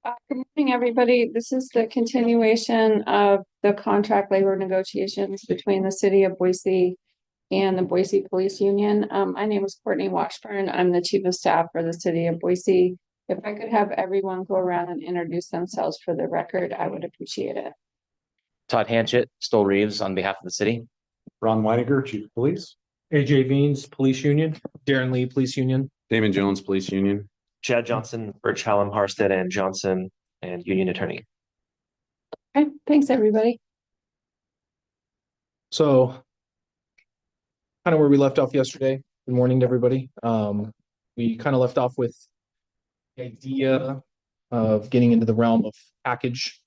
Good morning, everybody. This is the continuation of the contract labor negotiations between the city of Boise and the Boise Police Union. My name is Courtney Washburn. I'm the chief of staff for the city of Boise. If I could have everyone go around and introduce themselves for the record, I would appreciate it. Todd Hanchett, Stoll Reeves on behalf of the city. Ron Weiniger, Chief of Police. AJ Veens, Police Union. Darren Lee, Police Union. Damon Jones, Police Union. Chad Johnson, Birch Hallam, Harstead, and Johnson, and Union Attorney. Okay, thanks, everybody. So kind of where we left off yesterday. Good morning to everybody. We kind of left off with the idea of getting into the realm of package.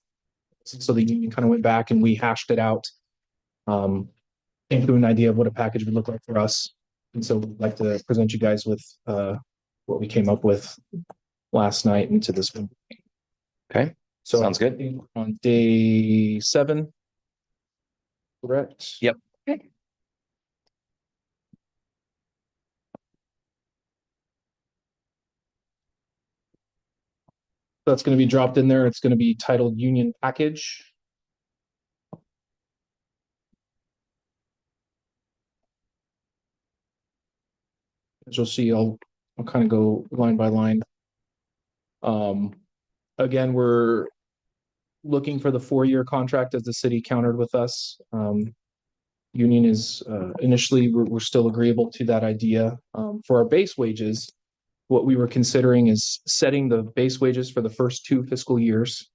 So the union kind of went back and we hashed it out. Came to an idea of what a package would look like for us. And so we'd like to present you guys with what we came up with last night into this one. Okay, So sounds good. On day 7, correct? Yep. Okay. That's going to be dropped in there. It's going to be titled Union Package. As you'll see, I'll kind of go line by line. Again, we're looking for the 4-year contract as the city countered with us. Union is initially we're still agreeable to that idea. For our base wages, what we were considering is setting the base wages for the first 2 fiscal years,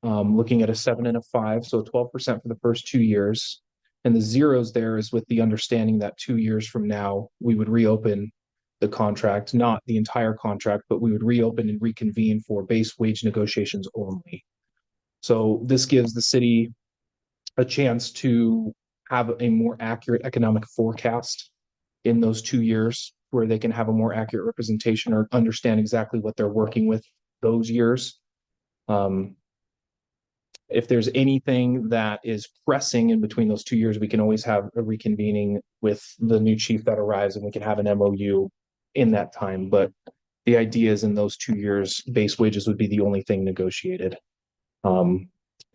looking at a 7 and a 5, so 12% for the first 2 years. And the zeros there is with the understanding that 2 years from now, we would reopen the contract, not the entire contract, but we would reopen and reconvene for base wage negotiations only. So this gives the city a chance to have a more accurate economic forecast in those 2 years, where they can have a more accurate representation or understand exactly what they're working with those years. If there's anything that is pressing in between those 2 years, we can always have a reconvening with the new chief that arrives and we can have an MOU in that time. But the idea is in those 2 years, base wages would be the only thing negotiated.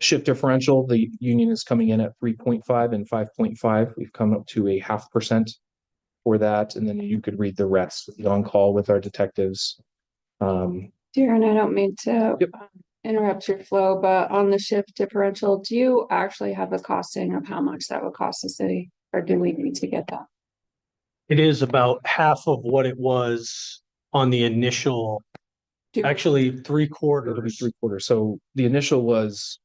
Shift differential, the union is coming in at 3.5 and 5.5. We've come up to a 0.5% for that. And then you could read the rest, the on-call with our detectives. Darren, I don't mean to interrupt your flow, but on the shift differential, do you actually have a costing of how much that would cost the city, or do we need to get that? It is about half of what it was on the initial, actually 3/4. It'll be 3/4. So the initial was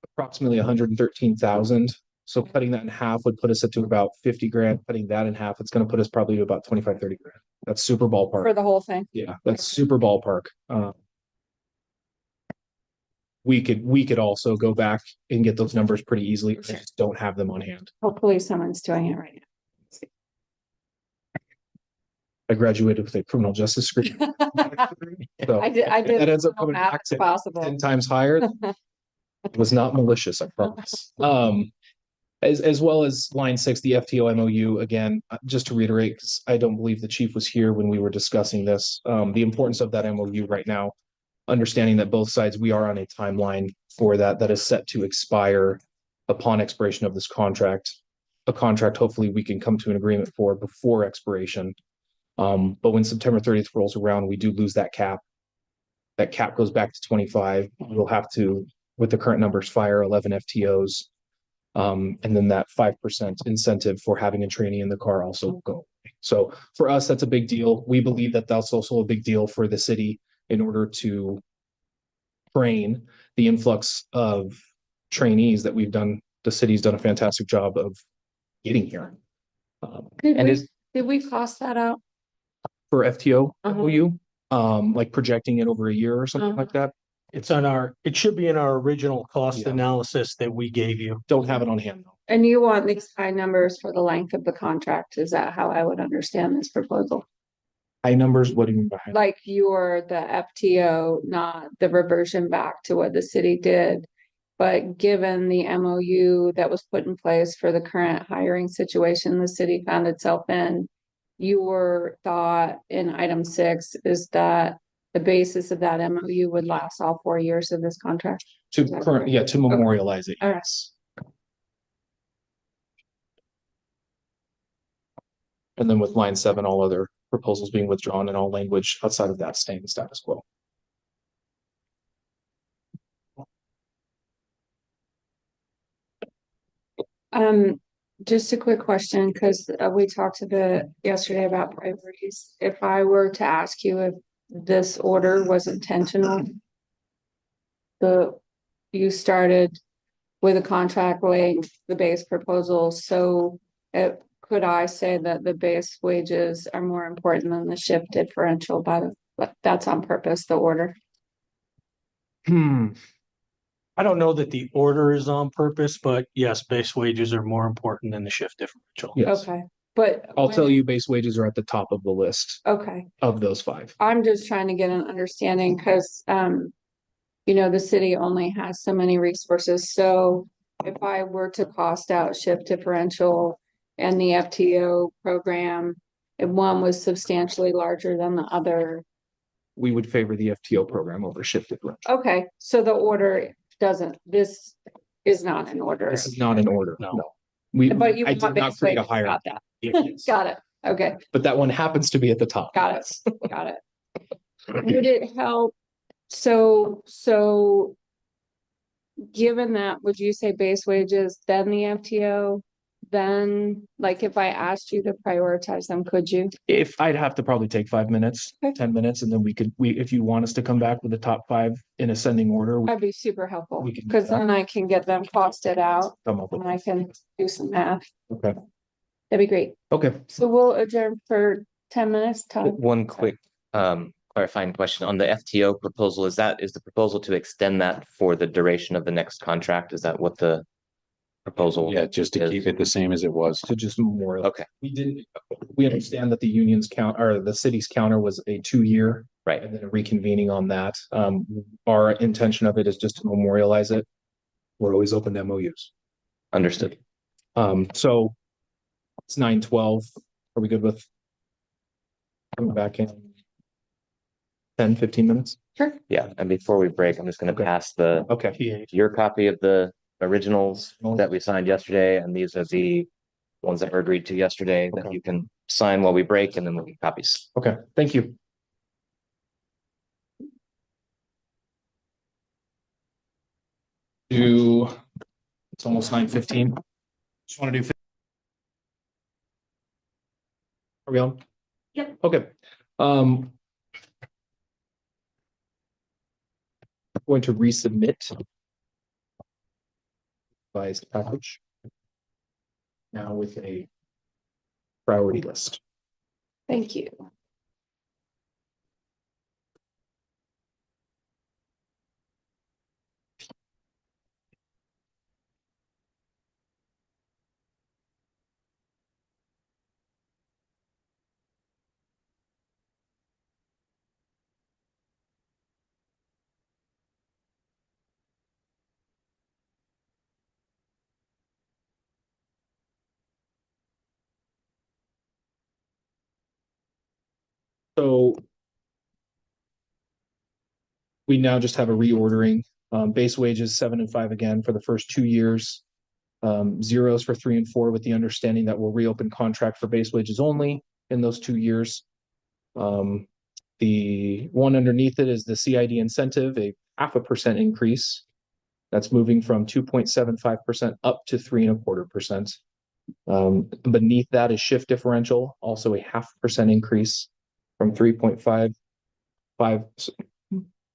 approximately 113,000. So cutting that in half would put us up to about 50 grand. Cutting that in half, it's going to put us probably to about 25, 30 grand. That's super ballpark. For the whole thing? Yeah, that's super ballpark. We could also go back and get those numbers pretty easily. Sure. I just don't have them on hand. Hopefully someone's doing it right now. I graduated with a criminal justice degree. So I did. that ends up coming back to possible. 10 times higher. It was not malicious, I promise. As well as line 6, the FTO MOU, again, just to reiterate, because I don't believe the chief was here when we were discussing this, the importance of that MOU right now, understanding that both sides, we are on a timeline for that is set to expire upon expiration of this contract. A contract, hopefully we can come to an agreement for before expiration. But when September 30th rolls around, we do lose that cap. That cap goes back to 25. We'll have to, with the current numbers, fire 11 FTOs. And then that 5% incentive for having a trainee in the car also will go away. So for us, that's a big deal. We believe that that's also a big deal for the city in order to train the influx of trainees that we've done. The city's done a fantastic job of getting here. Did we cost that out? For FTO MOU, like projecting it over a year or something like that. It's on it should be in our original cost analysis that we gave you. Don't have it on hand though. And you want these high numbers for the length of the contract? Is that how I would understand this proposal? High numbers, what do you mean by high? Like you're the FTO, not the reversion back to what the city did. But given the MOU that was put in place for the current hiring situation the city found itself in, your thought in item 6 is that the basis of that MOU would last all 4 years of this contract. To current, yeah, to memorialize it. All right. Yes. And then with line 7, all other proposals being withdrawn and all language outside of that staying the status quo. Just a quick question, because we talked a bit yesterday about priorities. If I were to ask you if this order was intentional, you started with a contract laying the base proposal, so could I say that the base wages are more important than the shift differential, but that's on purpose, the order? I don't know that the order is on purpose, but yes, base wages are more important than the shift differential. Yes. Okay, but I'll tell you, base wages are at the top of the list okay, of those 5. I'm just trying to get an understanding, because you know, the city only has so many resources, so if I were to cost out shift differential and the FTO program, if one was substantially larger than the other. We would favor the FTO program over shift differential. Okay, so the order doesn't, this is not in order. This is not in order. No. We, But you I did want not base create a wages, higher. got that, Yes. got it, okay, But that one happens to be at the top. got it, got it. Would it help, so given that, would you say base wages, then the FTO? Then, like, if I asked you to prioritize them, could you? If I'd have to probably take 5 minutes, Okay. 10 minutes, and then if you want us to come back with the top 5 in ascending order, we That'd be super helpful, We can do because that. then I can get them costed out come up with. and I can do some math. Okay. That'd be great. Okay. So we'll adjourn for 10 minutes, Todd. One quick clarifying question on the FTO proposal. Is the proposal to extend that for the duration of the next contract? Is that what the proposal? Yeah, just to is? keep it the same as it was. To just memorial. Okay, We understand that the union's count or the city's counter was a 2-year. right. And then a reconvening on that. Our intention of it is just to memorialize it. We're always open to MOUs. Understood. So it's 9:12. Are we good with coming back in 10, 15 minutes? Sure. Yeah, and before we break, I'm just gonna Okay. pass Okay. your copy of the originals that we signed yesterday, and these are the ones that were agreed to yesterday that Okay. you can sign while we break, and then we'll get copies. Okay. Thank you. It's almost 9:15. Just want to do. Are we on? Yep. Okay. Going to resubmit. Revised package. Now with a priority list. Thank you. So we now just have a reordering, base wages 7 and 5 again for the first 2 years. Zeros for 3 and 4 with the understanding that we'll reopen contract for base wages only in those 2 years. The one underneath it is the CID incentive, a 0.5% increase. That's moving from 2.75% up to 3.25%. Beneath that is shift differential, also a 0.5% increase from 3.55.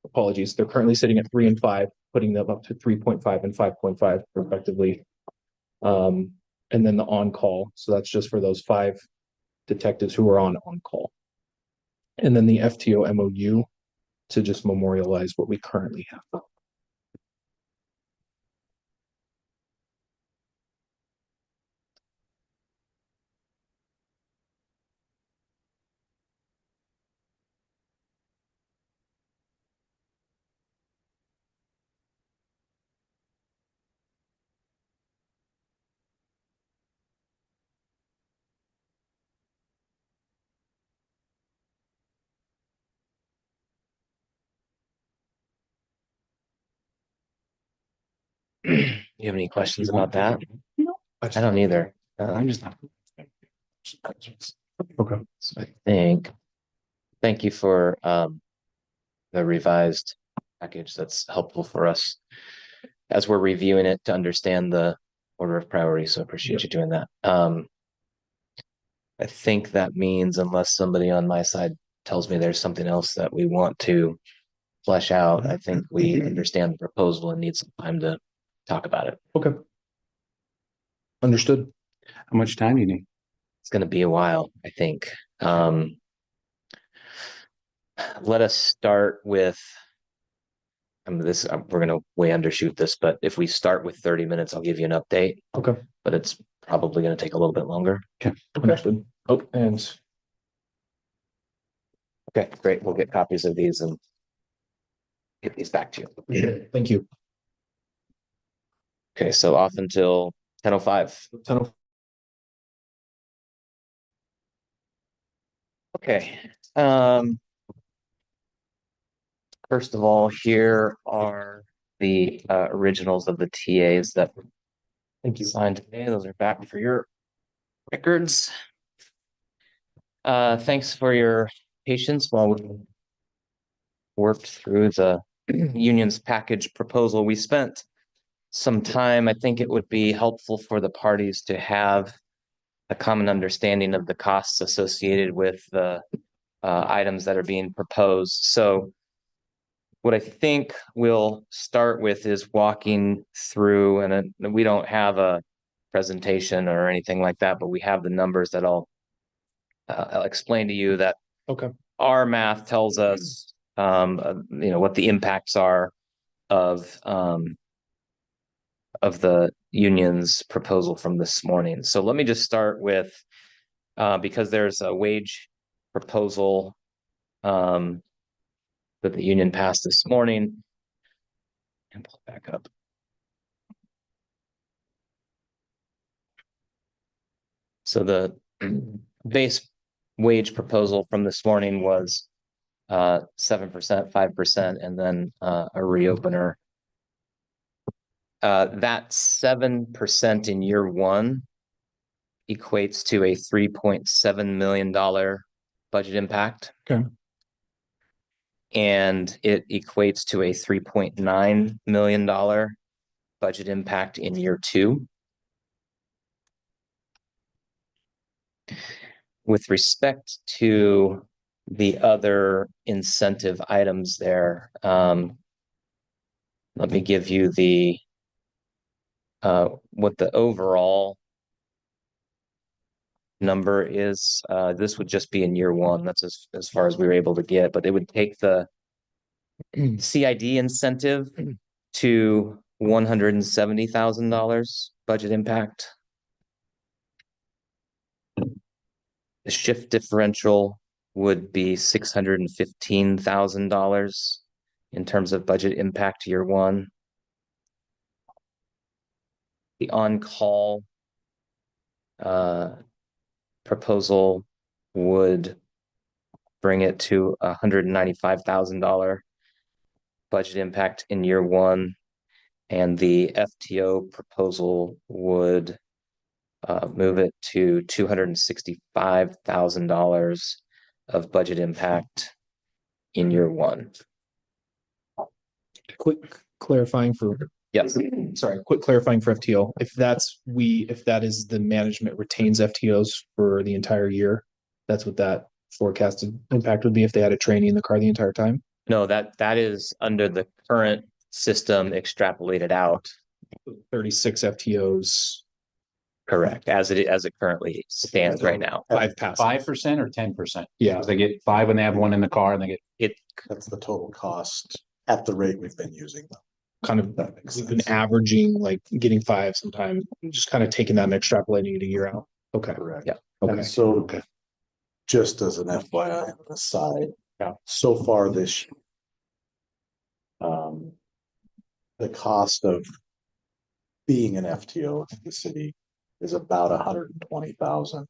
Apologies, they're currently sitting at 3 and 5, putting them up to 3.5 and 5.5 respectively. And then the on-call, so that's just for those 5 detectives who are on-call. And then the FTO MOU to just memorialize what we currently have. You have any questions about that? I don't either. I'm just not. Okay. So thank you for the revised package. That's helpful for us as we're reviewing it to understand the order of priority. So appreciate you doing that. I think that means unless somebody on my side tells me there's something else that we want to flesh out, I think we understand the proposal and need some time to talk about it. Okay. Understood. How much time do you need? It's going to be a while, I think. Let us start with we're going to way undershoot this, but if we start with 30 minutes, I'll give you an update. Okay. But it's probably going to take a little bit longer. Understood. Oh, and Okay, great. We'll get copies of these and get these back to you. thank you. Okay, so off until 10:05. Okay. First of all, here are the originals of the TAs that signed today. Those are back for your records. Thanks for your patience while we worked through the union's package proposal. We spent some time. I think it would be helpful for the parties to have a common understanding of the costs associated with the items that are being proposed. So what I think we'll start with is walking through, and we don't have a presentation or anything like that, but we have the numbers that I'll explain to you that Okay. our math tells us, what the impacts are of the union's proposal from this morning. So let me just start with, because there's a wage proposal that the union passed this morning. And pull it back up. So the base wage proposal from this morning was 7%, 5%, and then a reopener. That 7% in year one equates to a $3.7 million budget impact. Okay. And it equates to a $3.9 million budget impact in year two. With respect to the other incentive items there, let me give you the what the overall number is. This would just be in year one. That's as far as we were able to get, but it would take the CID incentive to $170,000 budget impact. The shift differential would be $615,000 in terms of budget impact year one. The on-call proposal would bring it to $195,000 budget impact in year one, and the FTO proposal would move it to $265,000 of budget impact in year one. Quick clarifying for Yes. quick clarifying for FTO. If that is the management retains FTOs for the entire year, that's what that forecasted impact would be if they had a trainee in the car the entire time. No, that is under the current system extrapolated out. 36 FTOs. Correct, as it currently stands right now. 5% or 10%? Yeah. 'Cause they get 5 when they have one in the car, and they get That's the total cost at the rate we've been using them. Kind of That makes we've been sense. averaging, like getting 5 sometimes, just kind of taking that and extrapolating it a year out. Okay. Correct. Yeah. Okay. And so, just as an FYI and an aside, Yeah. so far this year, the cost of being an FTO in the city is about 120,000.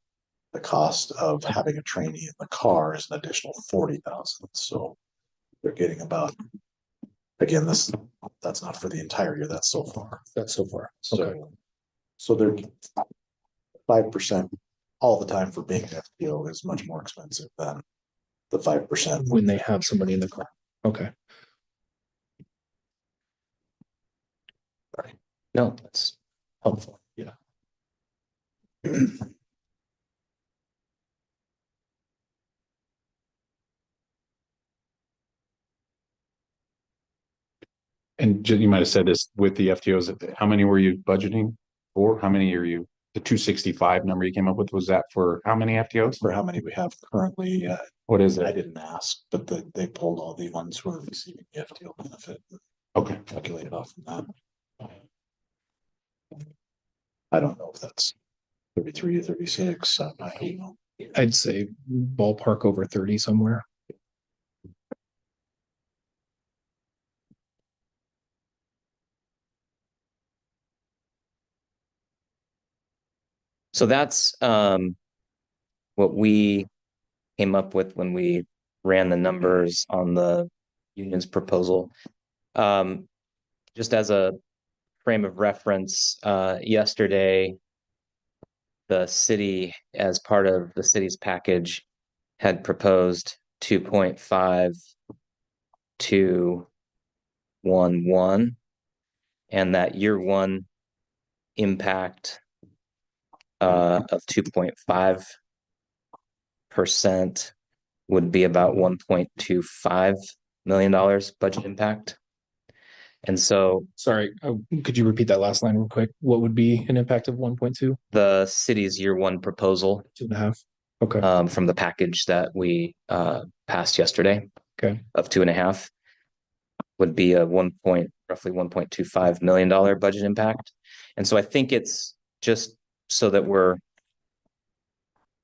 The cost of having a trainee in the car is an additional 40,000. So they're getting about, again, this that's not for the entire year, that's so far. That's so far. Okay. So they're 5% all the time for being an FTO is much more expensive than the 5%. When they have somebody in the car. Okay. No, that's helpful. Yeah. And you might have said this with the FTOs, how many were you budgeting for? How many are you, the 265 number you came up with, was that for how many FTOs? For how many we have currently, What is I it? didn't ask, but they pulled all the ones who are receiving the FTO benefit, Okay. calculated off from that. I don't know if that's 33 or 36. I don't know. I'd say ballpark over 30 somewhere. So that's what we came up with when we ran the numbers on the union's proposal. Just as a frame of reference, yesterday, the city, as part of the city's package, had proposed 2.5211, and that year one impact of 2.5% would be about $1.25 million budget impact. And so Sorry, could you repeat that last line real quick? What would be an impact of 1.2? the city's year one proposal 2.5? Okay. from the package that we passed yesterday Okay. of 2.5 would be a roughly $1.25 million budget impact. And so I think it's just so that we're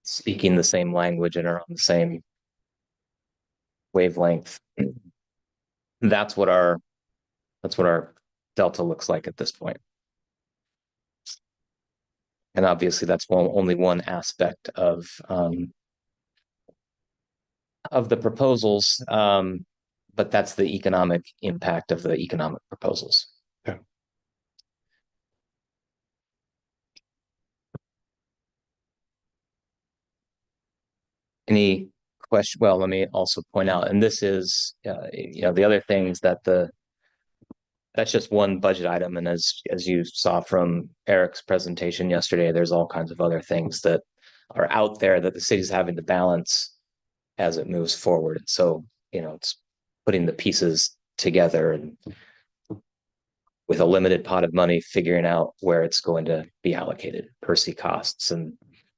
speaking the same language and are on the same wavelength. That's what our delta looks like at this point. And obviously that's only one aspect of the proposals, but that's the economic impact of the economic proposals. Okay. Any question? Well, let me also point out, and this is, the other things that that's just one budget item. And as you saw from Eric's presentation yesterday, there's all kinds of other things that are out there that the city's having to balance as it moves forward. So, it's putting the pieces together and with a limited pot of money, figuring out where it's going to be allocated, per se costs and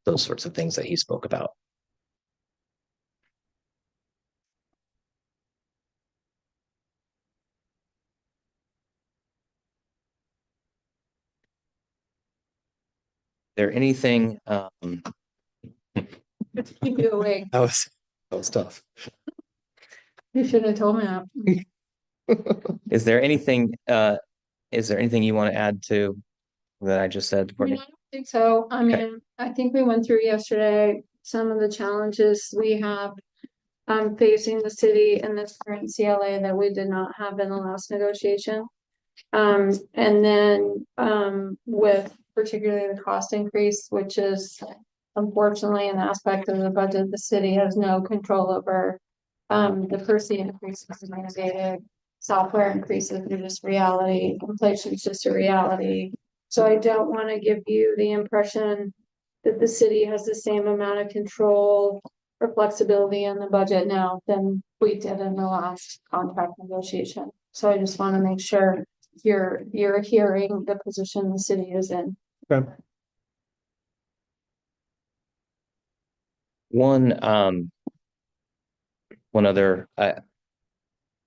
those sorts of things that he spoke about. There anything Keep you awake. That was tough. You should have told me that. is there anything you want to add to that I just said, I Courtney? mean, I don't think so. I Okay. mean, I think we went through yesterday some of the challenges we have facing the city in this current CLA that we did not have in the last negotiation. And then with particularly the cost increase, which is unfortunately an aspect of the budget the city has no control over. The per se increases in mandated, software increases are just reality, inflation is just a reality. So I don't want to give you the impression that the city has the same amount of control or flexibility in the budget now than we did in the last contract negotiation. So I just want to make sure you're hearing the position the city is in. Okay. One other, let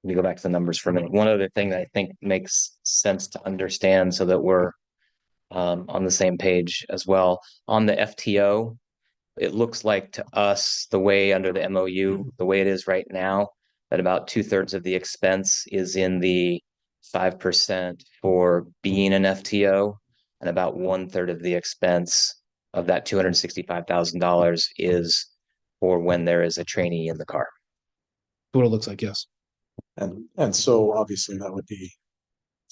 me go back to the numbers for a minute. One other thing that I think makes sense to understand so that we're on the same page as well. On the FTO, it looks like to us, the way under the MOU, the way it is right now, that about 2/3 of the expense is in the 5% for being an FTO, and about 1/3 of the expense of that $265,000 is for when there is a trainee in the car. What it looks like, yes. And so obviously that would be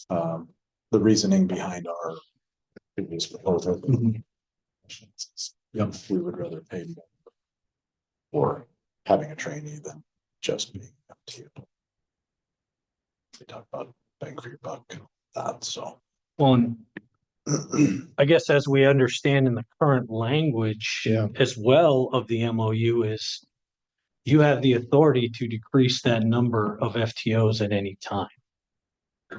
the reasoning behind our previous proposal. Yep, we would rather pay more for having a trainee than just being FTO. We talk about bang for your buck, that, so. Well, and I guess as we understand in the current language Yeah. as well of the MOU is you have the authority to decrease that number of FTOs at any time.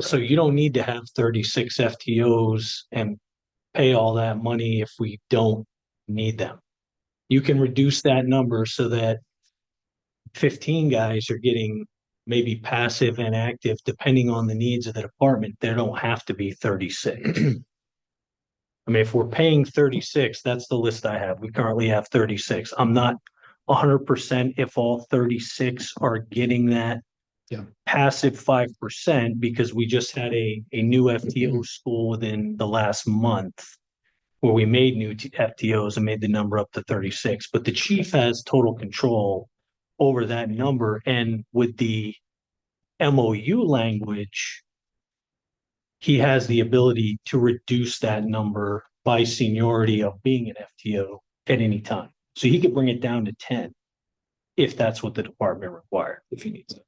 So you don't need to have 36 FTOs and pay all that money if we don't need them. You can reduce that number so that 15 guys are getting maybe passive and active depending on the needs of the department. There don't have to be 36. I mean, if we're paying 36, that's the list I have. We currently have 36. I'm not 100% if all 36 are getting that Yeah. passive 5% because we just had a new FTO school within the last month where we made new FTOs and made the number up to 36. But the chief has total control over that number. And with the MOU language, he has the ability to reduce that number by seniority of being an FTO at any time. So he could bring it down to 10 if that's what the department required, if he needs it.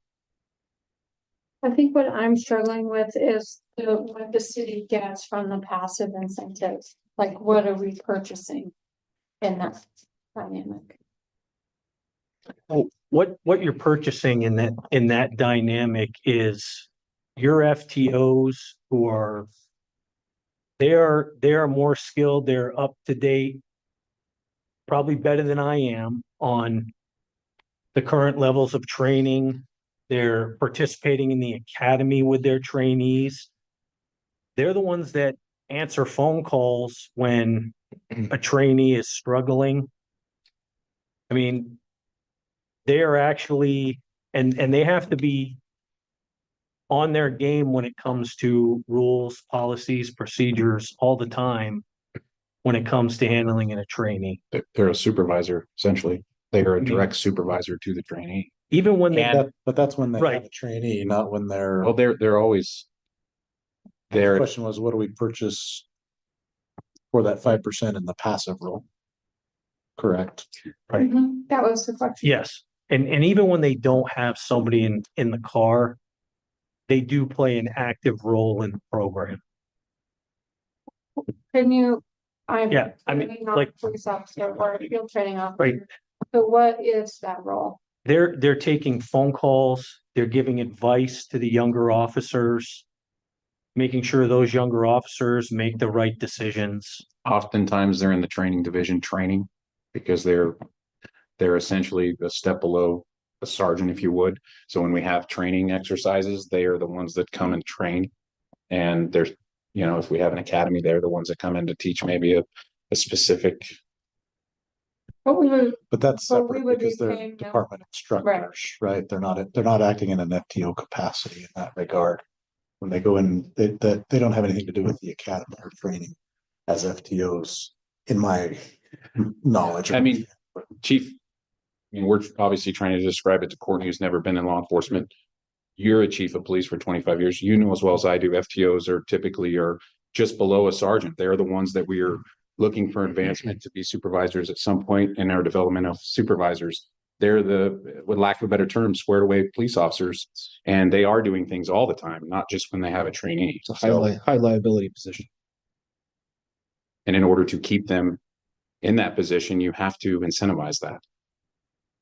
I think what I'm struggling with is what the city gets from the passive incentives. Like, what are we purchasing in that dynamic? What you're purchasing in that dynamic is your FTOs who are they are more skilled, they're up to date, probably better than I am on the current levels of training. They're participating in the academy with their trainees. They're the ones that answer phone calls when a trainee is struggling. I mean, they are actually, and they have to be on their game when it comes to rules, policies, procedures all the time when it comes to handling in a trainee. They're a supervisor, essentially. They are a direct supervisor to the trainee. Even when they, And- But that's when they have Right. a trainee, not when they're. Well, they're always The there. question was, what do we purchase for that 5% in the passive role? Correct. Right. That was the question. yes, and even when they don't have somebody in the car, they do play an active role in the program. Can you, I'm. Yeah, I mean, maybe not like- police officer or field training officer. Right. So what is that role? They're taking phone calls, they're giving advice to the younger officers, making sure those younger officers make the right decisions. Oftentimes they're in the training division training because they're essentially a step below a sergeant, if you would. So when we have training exercises, they are the ones that come and train. And there's, if we have an academy, they're the ones that come in to teach maybe a specific. What we would, But that's But we separate would be because they're paying them. department instructors, right? They're not acting in an FTO capacity in that regard. When they go in, they don't have anything to do with the academy or training as FTOs, in my knowledge. I mean, Chief, we're obviously trying to describe it to Courtney, who's never been in law enforcement. You're a chief of police for 25 years. You know as well as I do, FTOs are typically just below a sergeant. They're the ones that we are looking for advancement to be supervisors at some point in our development of supervisors. They're with lack of a better term, squared away police officers, and they are doing things all the time, not just when they have a trainee. It's a high liability position. And in order to keep them in that position, you have to incentivize that.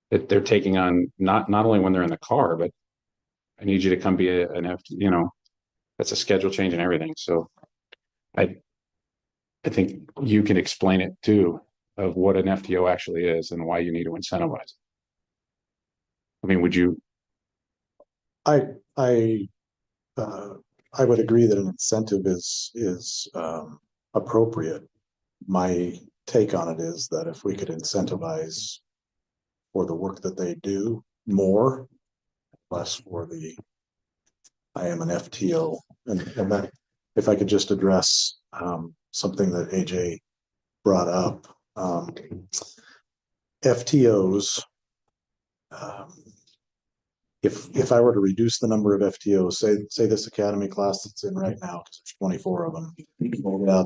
That they're taking on not only when they're in the car, but I need you to come be an FTO, that's a schedule change and everything. So I think you can explain it too, of what an FTO actually is and why you need to incentivize. I mean, would you? I would agree that an incentive is appropriate. My take on it is that if we could incentivize for the work that they do more, less for I am an FTO, and that, if I could just address something that AJ brought up, FTOs if I were to reduce the number of FTOs, say this academy class that's in right now, because there's 24 of them,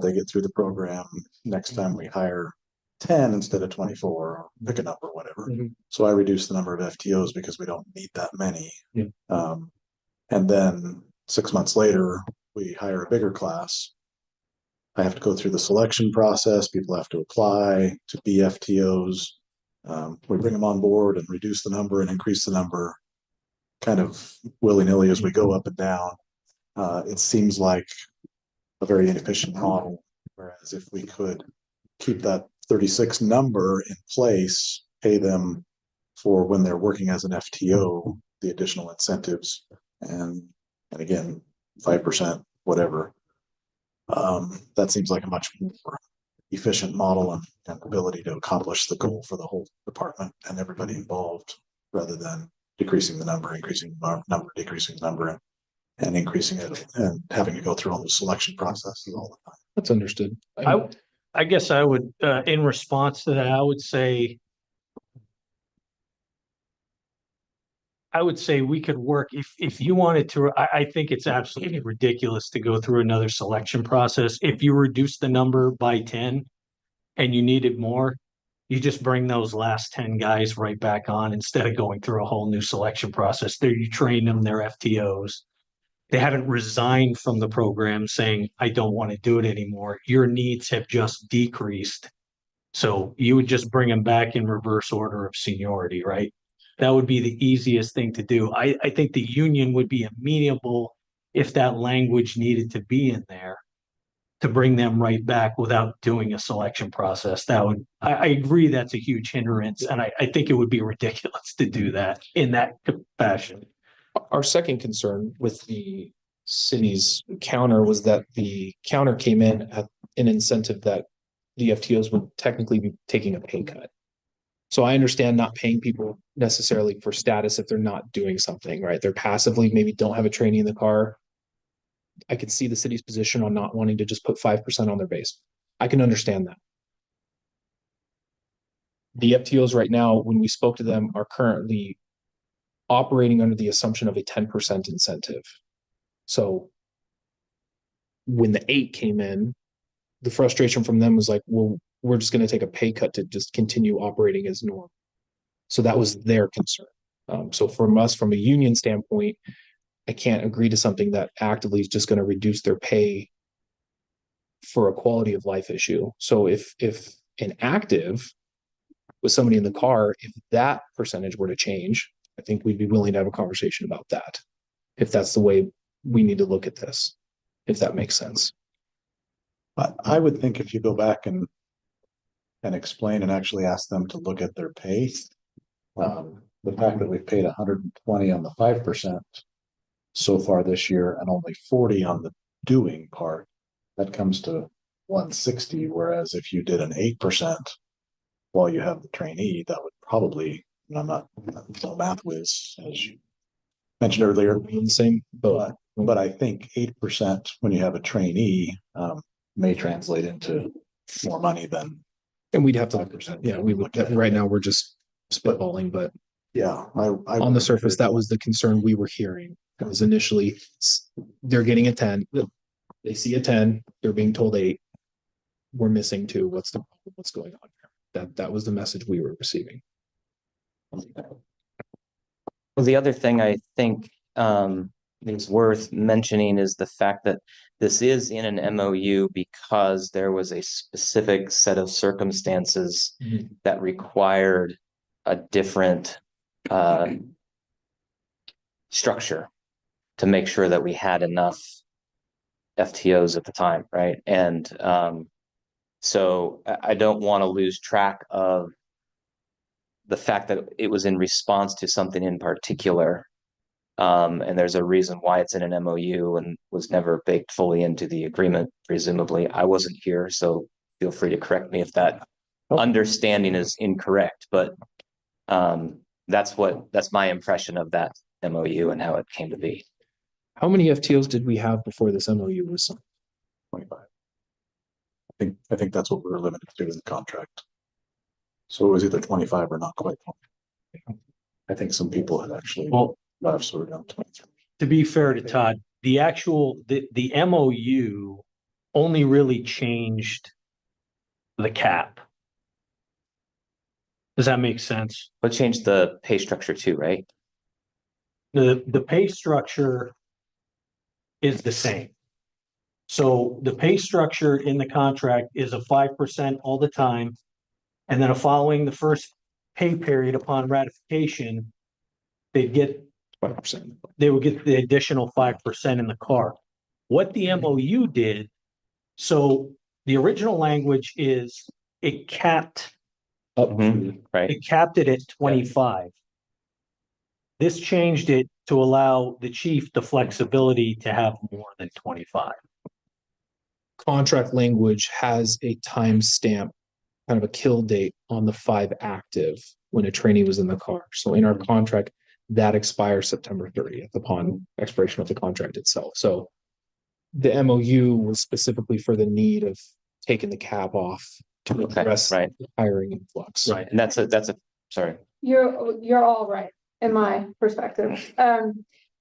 they get through the program. Next time we hire 10 instead of 24, or pick a number, whatever. So I reduce the number of FTOs because we don't need that many. Yeah. And then 6 months later, we hire a bigger class. I have to go through the selection process. People have to apply to be FTOs. We bring them on board and reduce the number and increase the number kind of willy-nilly as we go up and down. It seems like a very inefficient model. Whereas if we could keep that 36 number in place, pay them for when they're working as an FTO, the additional incentives, and again, 5%, whatever. That seems like a much more efficient model and ability to accomplish the goal for the whole department and everybody involved, rather than decreasing the number, increasing the number, decreasing the number, and increasing it and having to go through all the selection processes all the time. That's understood. I guess I would, in response to that, I would say we could work if you wanted to. I think it's absolutely ridiculous to go through another selection process. If you reduce the number by 10 and you needed more, you just bring those last 10 guys right back on instead of going through a whole new selection process. There, you train them, they're FTOs. They haven't resigned from the program saying, I don't want to do it anymore. Your needs have just decreased. So you would just bring them back in reverse order of seniority, right? That would be the easiest thing to do. I think the union would be amenable if that language needed to be in there to bring them right back without doing a selection process. That would, I agree, that's a huge hindrance. And I think it would be ridiculous to do that in that fashion. Our second concern with the city's counter was that the counter came in at an incentive that the FTOs would technically be taking a pay cut. So I understand not paying people necessarily for status if they're not doing something, right? They're passively, maybe don't have a trainee in the car. I could see the city's position on not wanting to just put 5% on their base. I can understand that. The FTOs right now, when we spoke to them, are currently operating under the assumption of a 10% incentive. So when the 8 came in, the frustration from them was like, well, we're just going to take a pay cut to just continue operating as normal. So that was their concern. So from us, from a union standpoint, I can't agree to something that actively is just going to reduce their pay for a quality of life issue. So if an active with somebody in the car, if that percentage were to change, I think we'd be willing to have a conversation about that. If that's the way we need to look at this, if that makes sense. But I would think if you go back and explain and actually ask them to look at their pay, the fact that we've paid 120 on the 5% so far this year and only 40 on the doing part, that comes to 160. Whereas if you did an 8% while you have the trainee, that would probably, and I'm not no math whiz, as you mentioned earlier, We're in the same boat. but I think 8% when you have a trainee may translate into more money than. And we'd have to, 5%. yeah, we would, right now we're just spitballing, but Yeah, on the surface, that was the concern we were hearing. It was initially, they're getting a 10, they see a 10, they're being told 8, we're missing 2. What's going on here? That was the message we were receiving. Well, the other thing I think is worth mentioning is the fact that this is in an MOU because there was a specific set of circumstances that required a different structure to make sure that we had enough FTOs at the time, right? And so I don't want to lose track of the fact that it was in response to something in particular. And there's a reason why it's in an MOU and was never baked fully into the agreement, presumably. I wasn't here, so feel free to correct me if that understanding is incorrect, but that's my impression of that MOU and how it came to be. How many FTOs did we have before this MOU was signed? 25. I think that's what we were limited to in the contract. So it was either 25 or not quite 20. I think some people had actually. Well, No, so we're down 23. To be fair to Todd, the MOU only really changed the cap. Does that make sense? But change the pay structure too, right? The pay structure is the same. So the pay structure in the contract is a 5% all the time. And then following the first pay period upon ratification, they'd get 5%. they would get the additional 5% in the car. What the MOU did, so the original language is it capped Right. it at 25. This changed it to allow the chief the flexibility to have more than 25. Contract language has a timestamp, kind of a kill date on the 5 active when a trainee was in the car. So in our contract, that expires September 30th upon expiration of the contract itself. So the MOU was specifically for the need of taking the cap off to Okay, address right. the hiring influx. Right. And that's a, sorry. You're all right, in my perspective.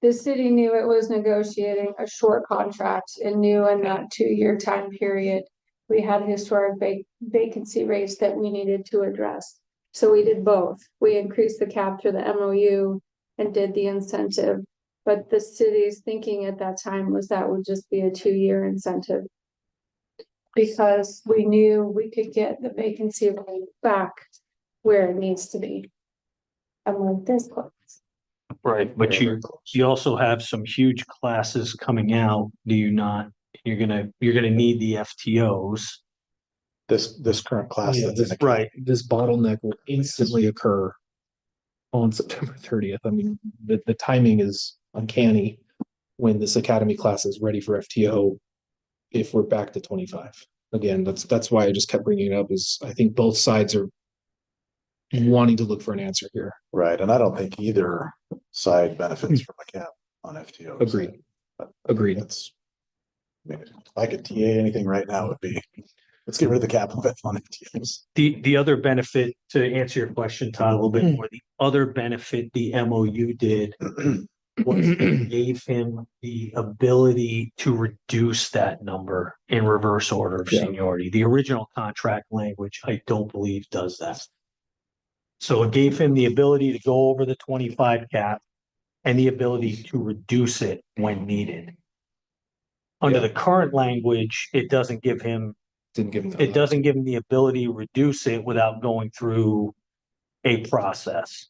The city knew it was negotiating a short contract and knew in that 2-year time period, we had historic vacancy rates that we needed to address. So we did both. We increased the cap through the MOU and did the incentive. But the city's thinking at that time was that would just be a 2-year incentive. Because we knew we could get the vacancy rate back where it needs to be. I'm like this close. Right, but you also have some huge classes coming out, do you not? You're gonna need the FTOs. This current class Yeah, that's in the. Right. This bottleneck will instantly occur on September 30th. I mean, the timing is uncanny when this academy class is ready for FTO if we're back to 25. Again, that's why I just kept bringing it up is I think both sides are wanting to look for an answer here. Right, and I don't think either side benefits from a cap on FTOs. Agreed. But Agreed. That's. I mean, if I could TA anything right now, it would be, let's get rid of the cap on FTOs. The other benefit, to answer your question, Todd, a little bit more, the other benefit the MOU did was it gave him the ability to reduce that number in reverse order of Yeah. seniority. The original contract language, I don't believe does that. So it gave him the ability to go over the 25 cap and the ability to reduce it when needed. Under the current language, it doesn't give him the ability to reduce it without going through a process.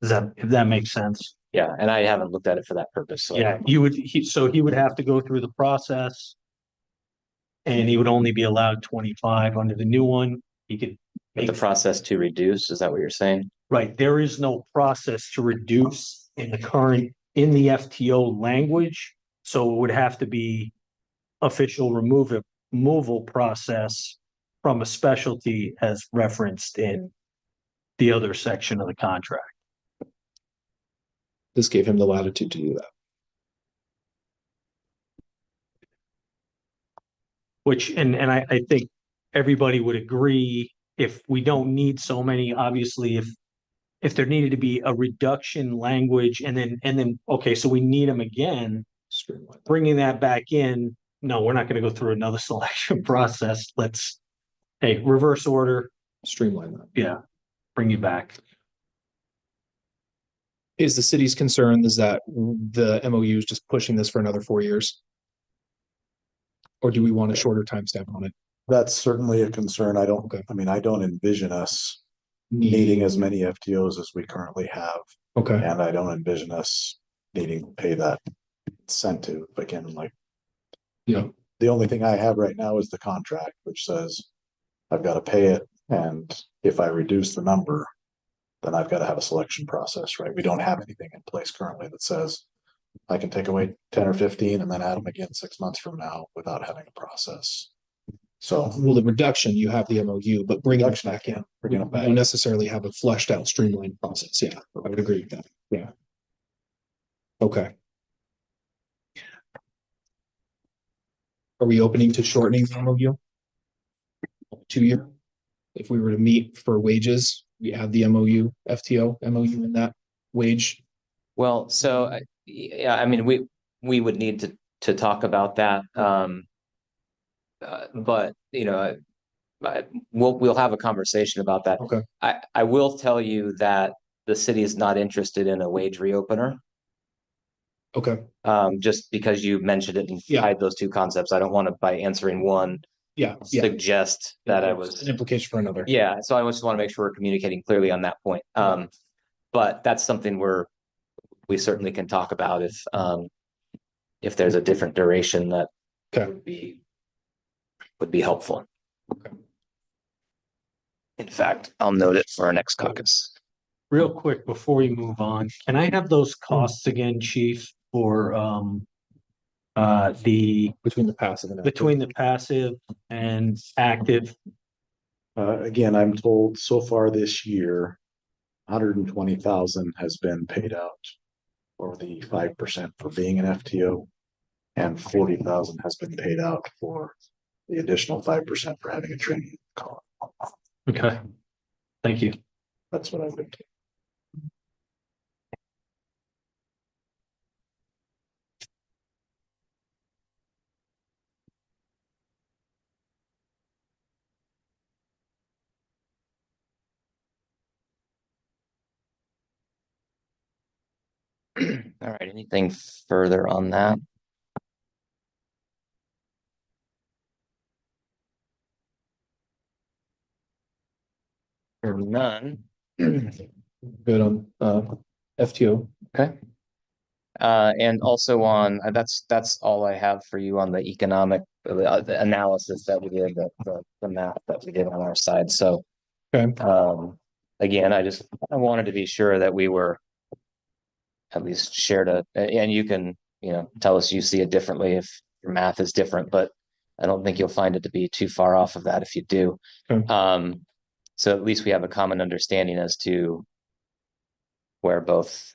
If that makes sense? Yeah, and I haven't looked at it for that purpose. So Yeah, he would have to go through the process. And he would only be allowed 25 under the new one. He could the make, process to reduce, is that what you're saying? right, there is no process to reduce in the FTO language. So it would have to be official removal process from a specialty as referenced in the other section of the contract. This gave him the latitude to do that. Which, and I think everybody would agree, if we don't need so many, obviously, if there needed to be a reduction language and then, okay, so we need them again, Streamline. bringing that back in, no, we're not gonna go through another selection process. Hey, reverse order, Streamline that. yeah, bring you back. Is the city's concern is that the MOU is just pushing this for another 4 years? Or do we want a shorter timestamp on it? That's certainly a concern. I don't envision us needing as many FTOs as we currently have. Okay, And I don't envision us needing to pay that incentive again, like. yeah, The only thing I have right now is the contract, which says I've got to pay it. And if I reduce the number, then I've got to have a selection process, right? We don't have anything in place currently that says I can take away 10 or 15 and then add them again 6 months from now without having a process. So well, the reduction, you have the MOU, but bringing it reduction, I back in. can't We bring it back. don't necessarily have a fleshed out streamlined process. Yeah, I would agree with that. Yeah. Okay. Are we opening to shortening the MOU? 2 year? If we were to meet for wages, we have the MOU, FTO, MOU in that wage Well, so, yeah, I mean, we would need to talk about that. But, we'll have a conversation about that. Okay. I will tell you that the city is not interested in a wage reopener. Okay. Just because you mentioned it and Yeah. tied those two concepts, I don't want to, by answering one, Yeah. suggest that I was. An implication for another. Yeah, so I just want to make sure we're communicating clearly on that point. But that's something we certainly can talk about if there's a different duration that Okay. would be helpful. In fact, I'll note it for our next caucus. Real quick before we move on, can I have those costs again, chief, for the Between the passive and active. between the passive and active? Again, I'm told so far this year, 120,000 has been paid out for the 5% for being an FTO. And 40,000 has been paid out for the additional 5% for having a training call. Okay, thank you. That's what I've been told. All right, anything further on that? Or none? Good on FTO. Okay. And also on, that's all I have for you on the economic the analysis that we did, the math that we did on our side. So, Okay. again, I wanted to be sure that we were at least shared and you can, tell us you see it differently if your math is different, but I don't think you'll find it to be too far off of that if you do. Okay. So at least we have a common understanding as to where both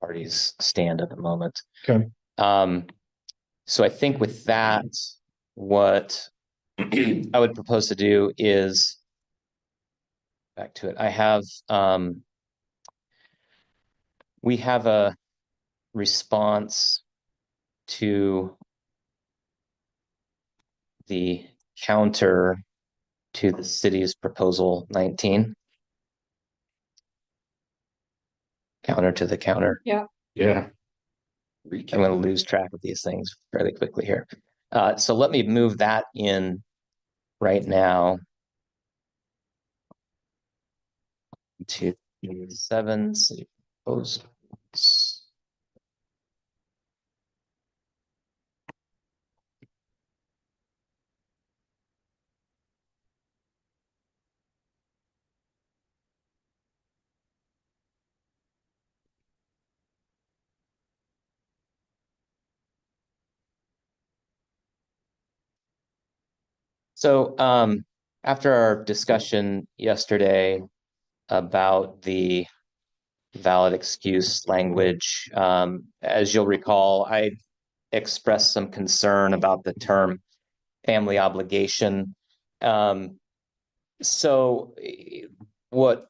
parties stand at the moment. Okay. So I think with that, what I would propose to do is back to it. I have we have a response to the counter to the city's proposal 19. Counter to the counter. Yeah. I'm going to lose track of these things fairly quickly here. So let me move that in right now to 7 city proposals. So after our discussion yesterday about the valid excuse language, as you'll recall, I expressed some concern about the term family obligation. So what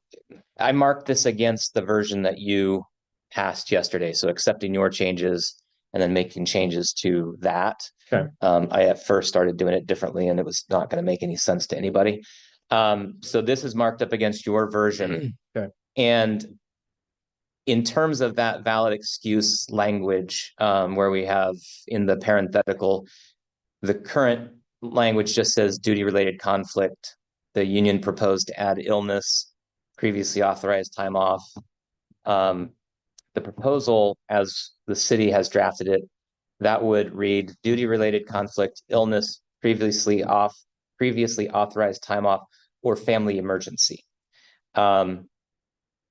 I marked this against the version that you passed yesterday. So accepting your changes and then making changes to that. Okay. I at first started doing it differently and it was not going to make any sense to anybody. So this is marked up against your version. Okay. And in terms of that valid excuse language, where we have in the parenthetical, the current language just says duty-related conflict. The union proposed to add illness, previously authorized time off. The proposal, as the city has drafted it, that would read duty-related conflict, illness, previously authorized time off, or family emergency.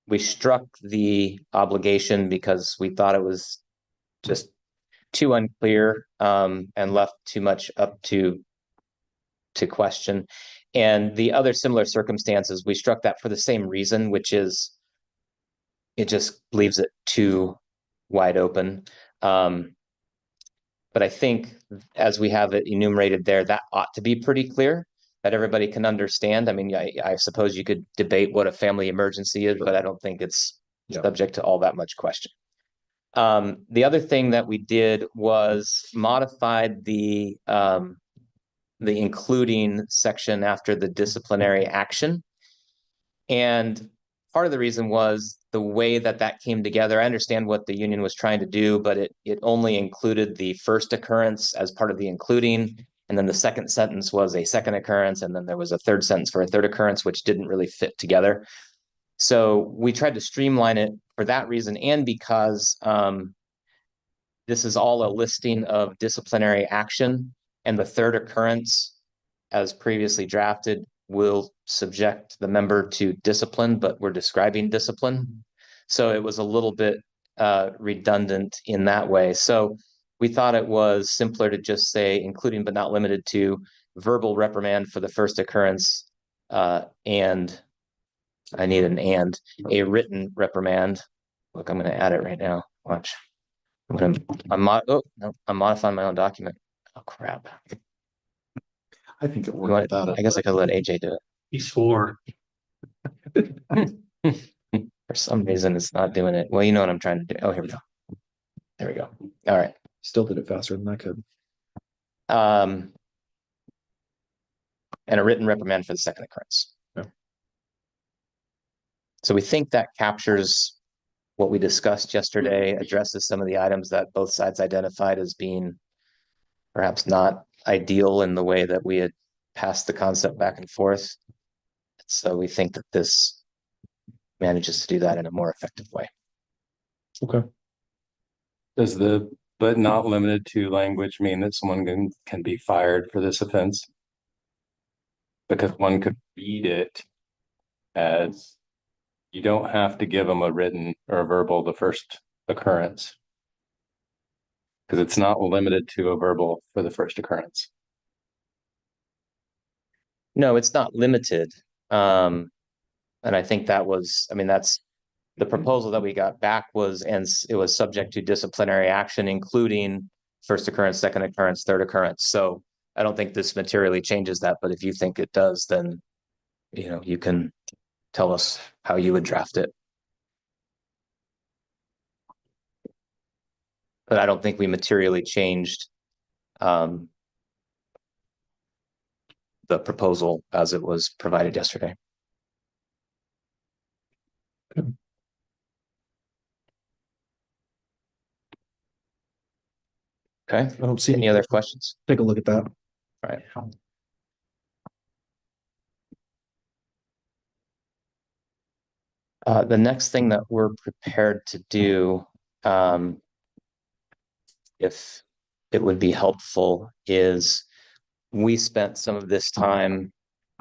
We struck the obligation because we thought it was just too unclear and left too much up to question. And the other similar circumstances, we struck that for the same reason, which is it just leaves it too wide open. But I think as we have it enumerated there, that ought to be pretty clear that everybody can understand. I mean, I suppose you could debate what a family emergency is, but I don't think it's subject to all that much question. The other thing that we did was modified the including section after the disciplinary action. And part of the reason was the way that that came together. I understand what the union was trying to do, but it only included the first occurrence as part of the including. And then the second sentence was a second occurrence. And then there was a third sentence for a third occurrence, which didn't really fit together. So we tried to streamline it for that reason and because this is all a listing of disciplinary action. And the third occurrence, as previously drafted, will subject the member to discipline, but we're describing discipline. So it was a little bit redundant in that way. So we thought it was simpler to just say including but not limited to verbal reprimand for the first occurrence and I need a written reprimand. Look, I'm going to add it right now. Watch. I'm modifying my own document. Oh crap. I think it You worked want, without it. I guess I could let AJ do He swore. it. For some reason, it's not doing it. Well, you know what I'm trying to do. Oh, here we go. There we go. All right. Still did it faster than I could. And a written reprimand for the second occurrence. Yeah. So we think that captures what we discussed yesterday, addresses some of the items that both sides identified as being perhaps not ideal in the way that we had passed the concept back and forth. So we think that this manages to do that in a more effective way. Okay. Does the but not limited to language mean that someone can be fired for this offense? Because one could read it as you don't have to give them a written or a verbal the first occurrence. Because it's not limited to a verbal for the first occurrence. No, it's not limited. And I think that was, I mean, that's the proposal that we got back was, and it was subject to disciplinary action, including first occurrence, second occurrence, third occurrence. So I don't think this materially changes that, but if you think it does, then, you know, you can tell us how you would draft it. But I don't think we materially changed the proposal as it was provided yesterday. Okay. I don't see Any other questions? Take a look at that. All right. The next thing that we're prepared to do, if it would be helpful, is we spent some of this time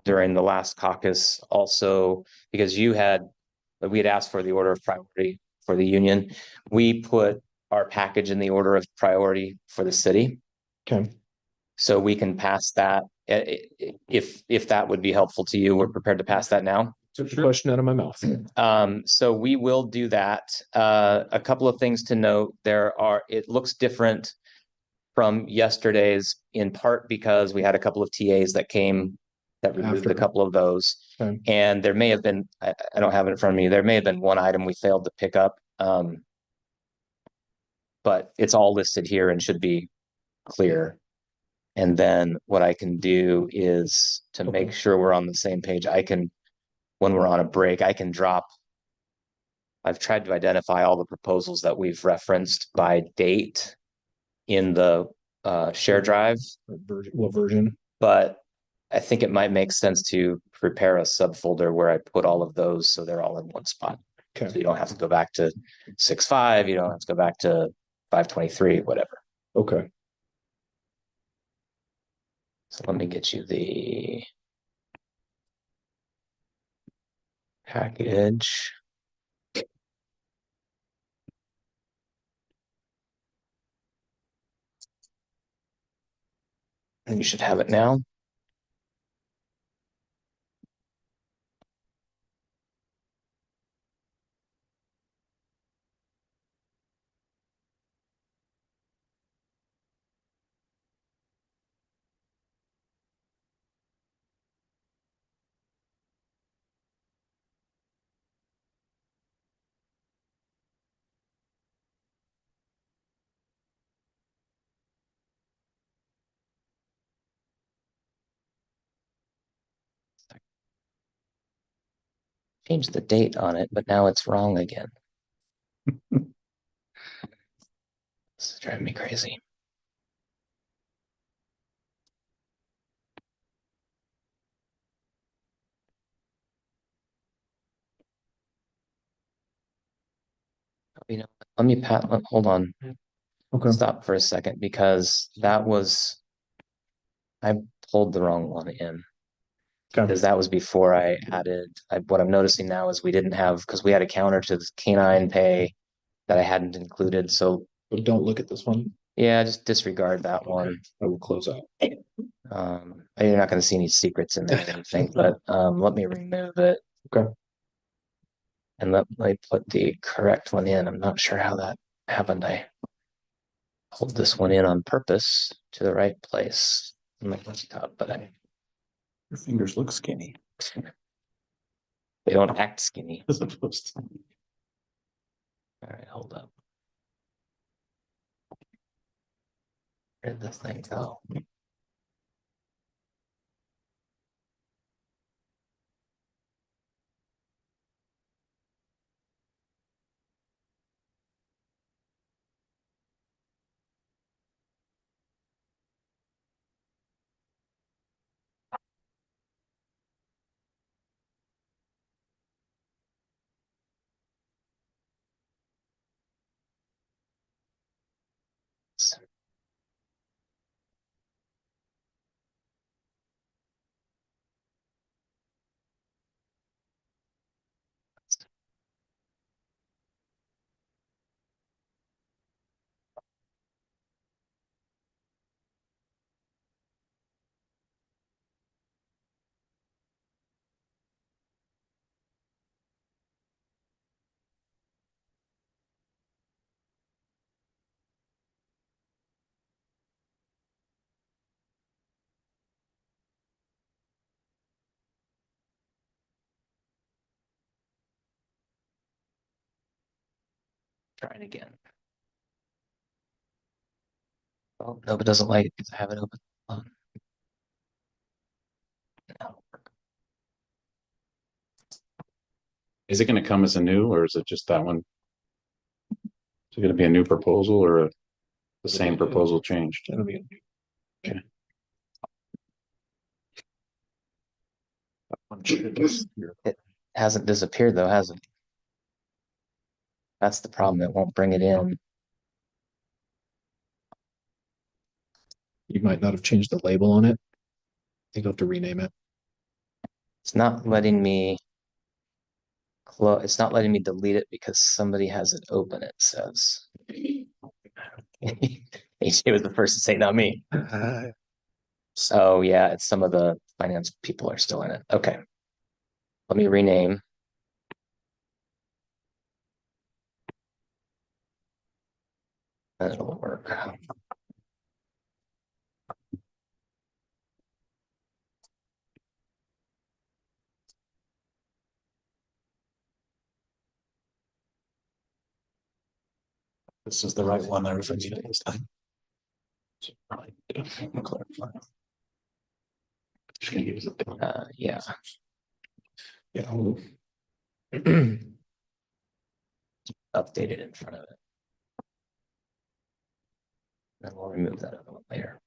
during the last caucus also because we had asked for the order of priority for the union. We put our package in the order of priority for the city. Okay. So we can pass that. If that would be helpful to you, we're prepared to pass that now. Took the question out of my mouth. So we will do that. A couple of things to note. It looks different from yesterday's in part because we had a couple of TAs that came that removed After. a couple of those. Okay. And there may have been, I don't have it in front of me, there may have been one item we failed to pick up. But it's all listed here and should be clear. And then what I can do is to make sure we're on the same page, when we're on a break, I've tried to identify all the proposals that we've referenced by date in the share drive. What version? But I think it might make sense to prepare a subfolder where I put all of those so they're all in one spot. Okay. So you don't have to go back to 6.5, you don't have to go back to 523, whatever. Okay. So let me get you the package. And you should have it now. changed the date on it, but now it's wrong again. This is driving me crazy. You know, hold on. Okay. Stop for a second because that was, I pulled the wrong one in. Because that was before I added, what I'm noticing now is we didn't have, because we had a counter to the canine pay that I hadn't included, so But don't look at this one. yeah, just disregard that one. I will close out. You're not gonna see any secrets in there or anything, but let me remove it. Okay. And let me put the correct one in. I'm not sure how that happened. I pulled this one in on purpose to the right place on my desktop, but Your fingers look skinny. they don't act skinny. As opposed to. All right, hold up. Where did this thing go? Try it again. Oh, no, it doesn't like it because I have it open. No. Is it gonna come as a new, or is it just that one? Is it gonna be a new proposal or the same proposal changed? That'll be It hasn't disappeared though, has it? That's the problem. It won't bring it in. You might not have changed the label on it. I think I'll have to rename it. It's not letting me it's not letting me delete it because somebody has it open, it says. AJ was the first to say, not me. So yeah, it's some of the finance people are still in it. Okay. Let me rename. And it'll work. This is the right one I referred to this time. Yeah. Yeah. Update it in front of it. Then we'll remove that other one later.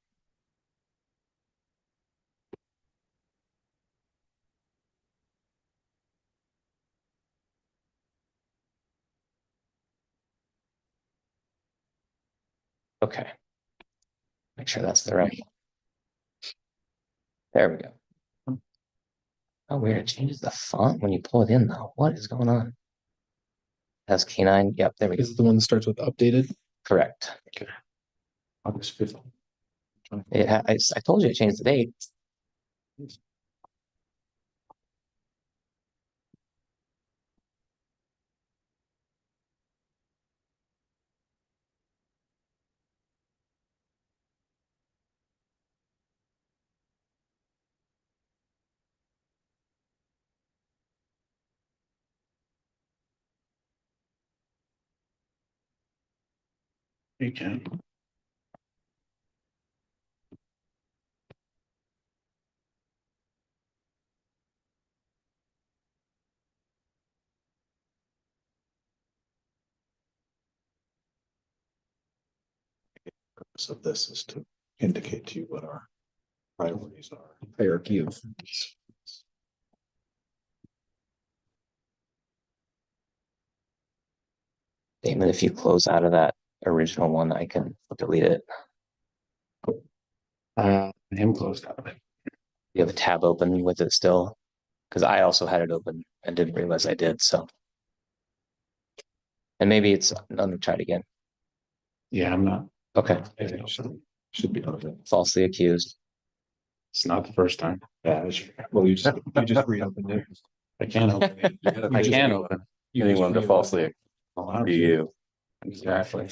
Okay. Make sure that's the right one. There we go. Oh, weird. It changes the font when you pull it in, though. What is going on? That's canine. Yep, there we go. Is it the one that starts with updated? Correct. August 5th. I told you I changed the date. You can. purpose of this is to indicate to you what our priorities are. Hierarchy of. Damon, if you close out of that original one, I can delete it. I am closed out of it. You have a tab open with it still? Because I also had it open and didn't realize I did, so. And maybe it's, let me try it again. Yeah, I'm not. Okay, Should be out of it. falsely accused. It's not the first time. Yeah, that's true. Well, you just reopened it. I can't open it. I can open. Anyone to falsely Allowed accuse to. you. Exactly.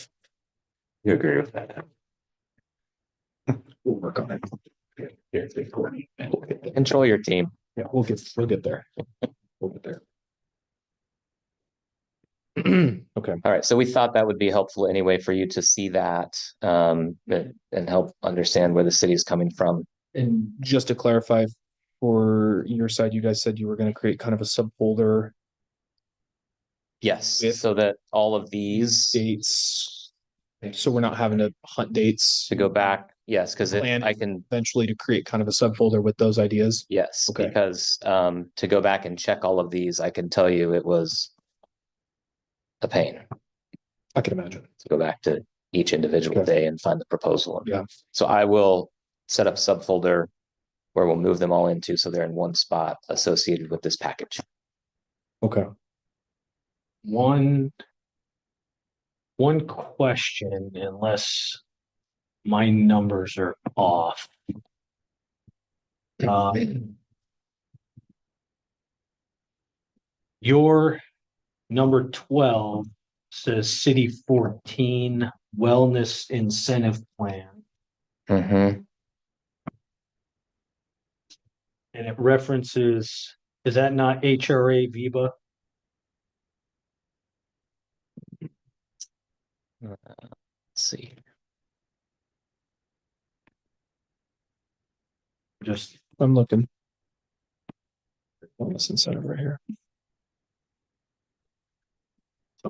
You agree with that? We'll work on it. Here, take 40. We'll get there. Control your team. Yeah, we'll get there. We'll get there. Okay. All right, so we thought that would be helpful anyway for you to see that and help understand where the city is coming from. And just to clarify, for your side, you guys said you were going to create kind of a subfolder Yes, With so that all of these dates. So we're not having to hunt dates to go back, yes, because Plan. I can, eventually to create kind of a subfolder with those ideas. yes, Okay. because to go back and check all of these, I can tell you it was a pain I can imagine. to go back to each individual Okay. day and find the proposal. Yeah. So I will set up a subfolder where we'll move them all into, so they're in one spot associated with this package. Okay. One question, unless my numbers are off. Your number 12 says City 14 Wellness Incentive Plan, Mm-hmm. and it references, is that not HRA Viva? Let's see. Just I'm looking. Wellness incentive right here.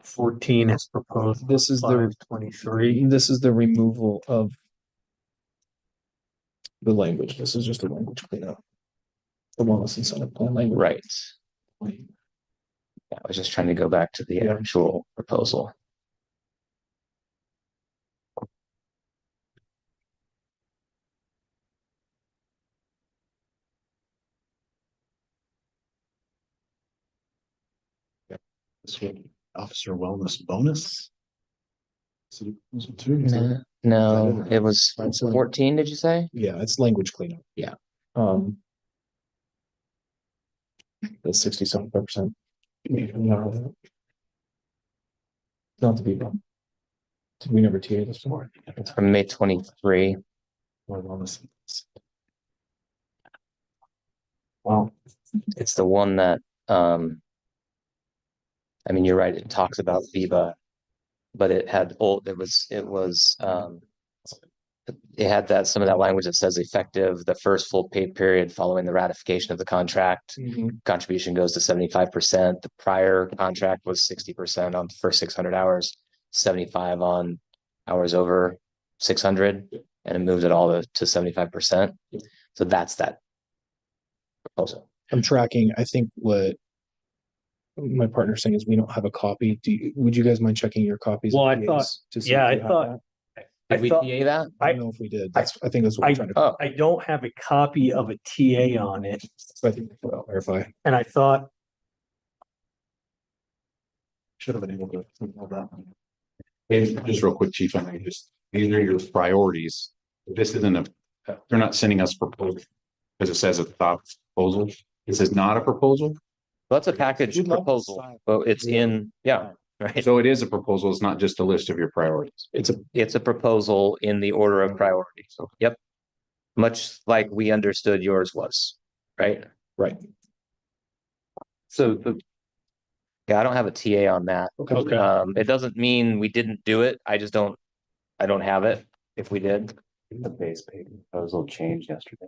14 is proposed. This is the 23. This is the removal of the language. This is just a language cleanup. The wellness incentive plan language. Right. Yeah, I was just trying to go back to the Yeah. actual proposal. This one, officer wellness bonus. City proposal two, is that- No, no, it was 14, did you say? Yeah, it's language cleanup. Yeah. The 67%. No. Not to be wrong. Did we never TA this before? It's from May 23. More wellness. Well, it's the one that, I mean, you're right, it talks about Viva, but it had it had that, some of that language that says effective the first full pay period following the ratification of the contract. Contribution goes to 75%. The prior contract was 60% on the first 600 hours, 75 on hours over 600, and it moved it all to 75%. So that's that proposal. I'm tracking. I think what my partner's saying is we don't have a copy. Would you guys mind checking your copies? Well, of I thought- PAs to see yeah, if we I have thought- that? Did we thought- TA that? I don't know if we did. I think that's what we're trying to. Oh, I don't have a copy of a TA on it, I think we'll verify. and I thought, Should have been able to know that. And just real quick, Chief, I mean, just, these are your priorities. This isn't they're not sending us proposal. Because it says at the top proposal, it says not a proposal. that's a package We'd love to proposal, sign. but it's in, yeah, right. So it is a proposal, it's not just a list of your priorities. It's a proposal in the order of priorities. Yep. Much like we understood yours was, right? Right. So Yeah, I don't have a TA on that. Okay. It doesn't mean we didn't do it. I don't have it if we did. the base pay proposal changed yesterday.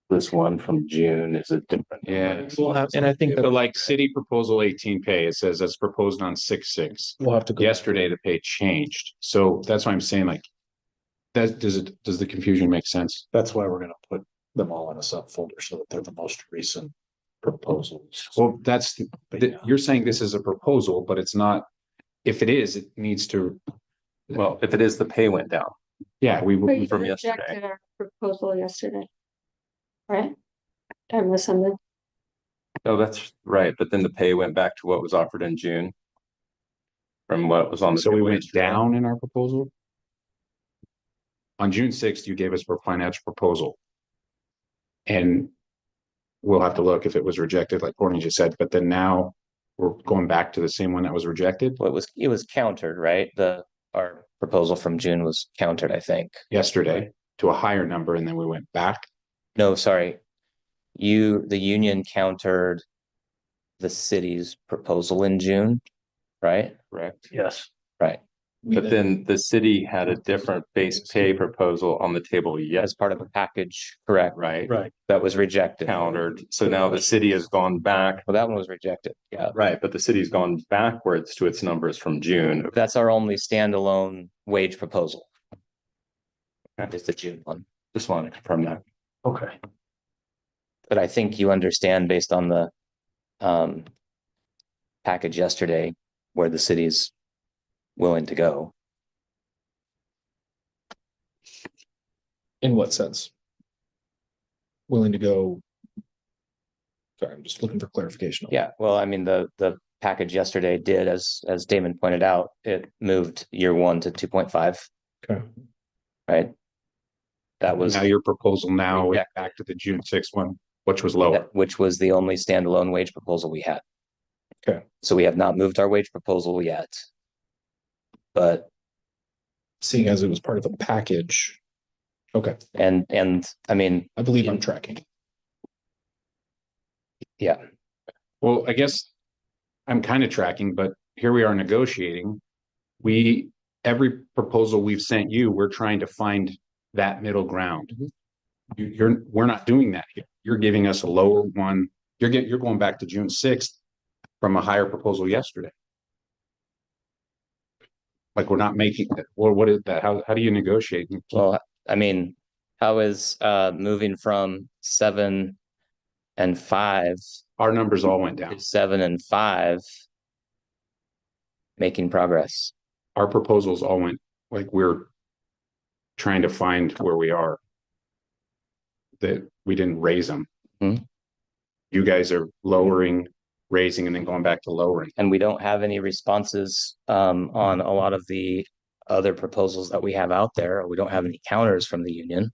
This one from June is a different. Yeah. We'll have, and I think So that like city proposal 18 pay, it says that's proposed on 6/6. we'll have to go. Yesterday, the pay changed. So that's why I'm saying like, does the confusion make sense? That's why we're gonna put them all in a subfolder so that they're the most recent proposals. Well, you're saying this is a proposal, but it's not. If it is, it needs to, Well, if it is, the pay went down. yeah, But you From yesterday. rejected our proposal yesterday. Right? I listened. Oh, that's right. But then the pay went back to what was offered in June. From what was on the. so we table went yesterday. down in our proposal. On June 6th, you gave us a financial proposal. And we'll have to look if it was rejected, like Courtney just said, but then now we're going back to the same one that was rejected Well, it was countered, right? Our proposal from June was countered, I think. yesterday to a higher number, and then we went back. No, sorry. The union countered the city's proposal in June, right? Correct. Yes. Right. But then the city had a different base pay proposal on the table yet, As part of a package, correct? right? Right. That was rejected. Countered. So now the city has gone back. Well, that one was rejected. Yeah. Right, but the city's gone backwards to its numbers from June. That's our only standalone wage proposal. Is the June one. Just wanted to confirm that. Okay. But I think you understand based on the package yesterday where the city's willing to go. In what sense? Willing to go? Sorry, I'm just looking for clarification. Yeah, well, I mean, the package yesterday did, as Damon pointed out, it moved year one to 2.5. Okay. Right? That was Now your proposal now is rejected. back to the June 6th one, which was lower. which was the only standalone wage proposal we had. Okay. So we have not moved our wage proposal yet. But Seeing as it was part of a package. Okay, and I mean, I believe I'm tracking. yeah, Well, I guess I'm kind of tracking, but here we are negotiating. Every proposal we've sent you, we're trying to find that middle ground. We're not doing that here. You're giving us a lower one. You're going back to June 6th from a higher proposal yesterday. Like we're not making that. Well, what is that? How do you negotiate? well, I mean, how is moving from 7 and 5 Our numbers all went to down. 7 and 5 making progress? Our proposals all went, like we're trying to find where we are. That we didn't raise them. Mhm. You guys are lowering, raising, and then going back to lowering. And we don't have any responses on a lot of the other proposals that we have out there. We don't have any counters from the union.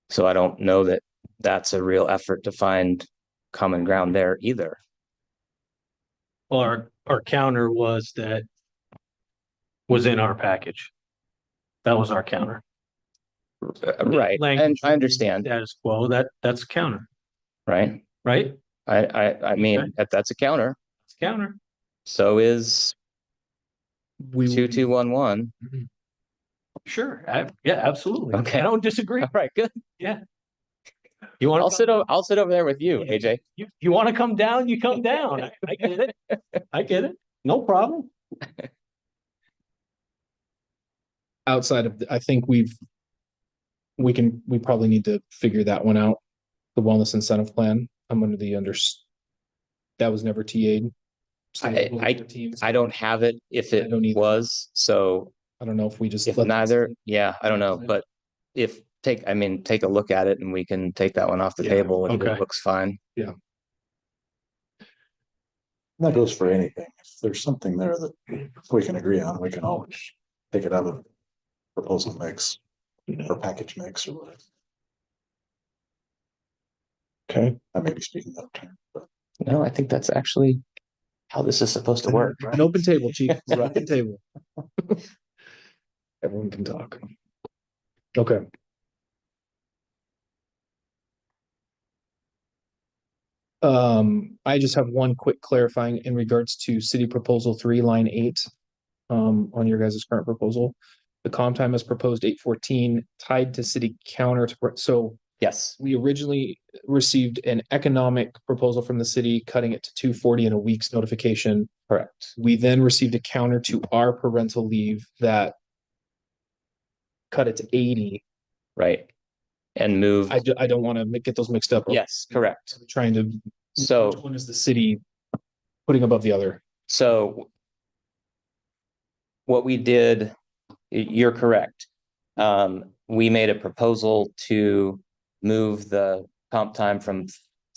So I don't know that that's a real effort to find common ground there either. Well, our counter was that was in our package. That was our counter. Right, and Language. I understand, Status quo, that's counter, right? right? I mean, Okay. that's a counter. It's counter. So is We will be- 2211. Sure. Yeah, absolutely. Okay. I don't disagree. All right, good. Yeah. You want I'll sit over there with you, AJ. You want to come down, you come down. I get it. I get it. No problem. Outside of, I think we probably need to figure that one out. The wellness incentive plan. I'm under the that was never TA'd. I don't have it if I it don't either. was, so I don't know if we just. if let neither, yeah, I don't know, but if take a look at it and we can take that one off the Yeah, table if okay. it looks fine. That goes for anything. If there's something there that we can agree on, we can always take it out of proposal mix or package mix or whatever. Okay. I may be speaking out of turn, but No, I think that's actually how this is supposed to work. An open table, chief. It's an open table. Everyone can talk. Okay. I just have one quick clarifying in regards to city proposal 3, line 8. On your guys' current proposal. The comp time is proposed 8:14, tied to city counter to, so Yes, we originally received an economic proposal from the city, cutting it to 240 in a week's notification. correct. We then received a counter to our parental leave that cut it to 80. right? And move, I don't want to get those mixed up. yes, correct. I'm trying to, which So, one is the city putting above the other? so what we did, you're correct. We made a proposal to move the comp time from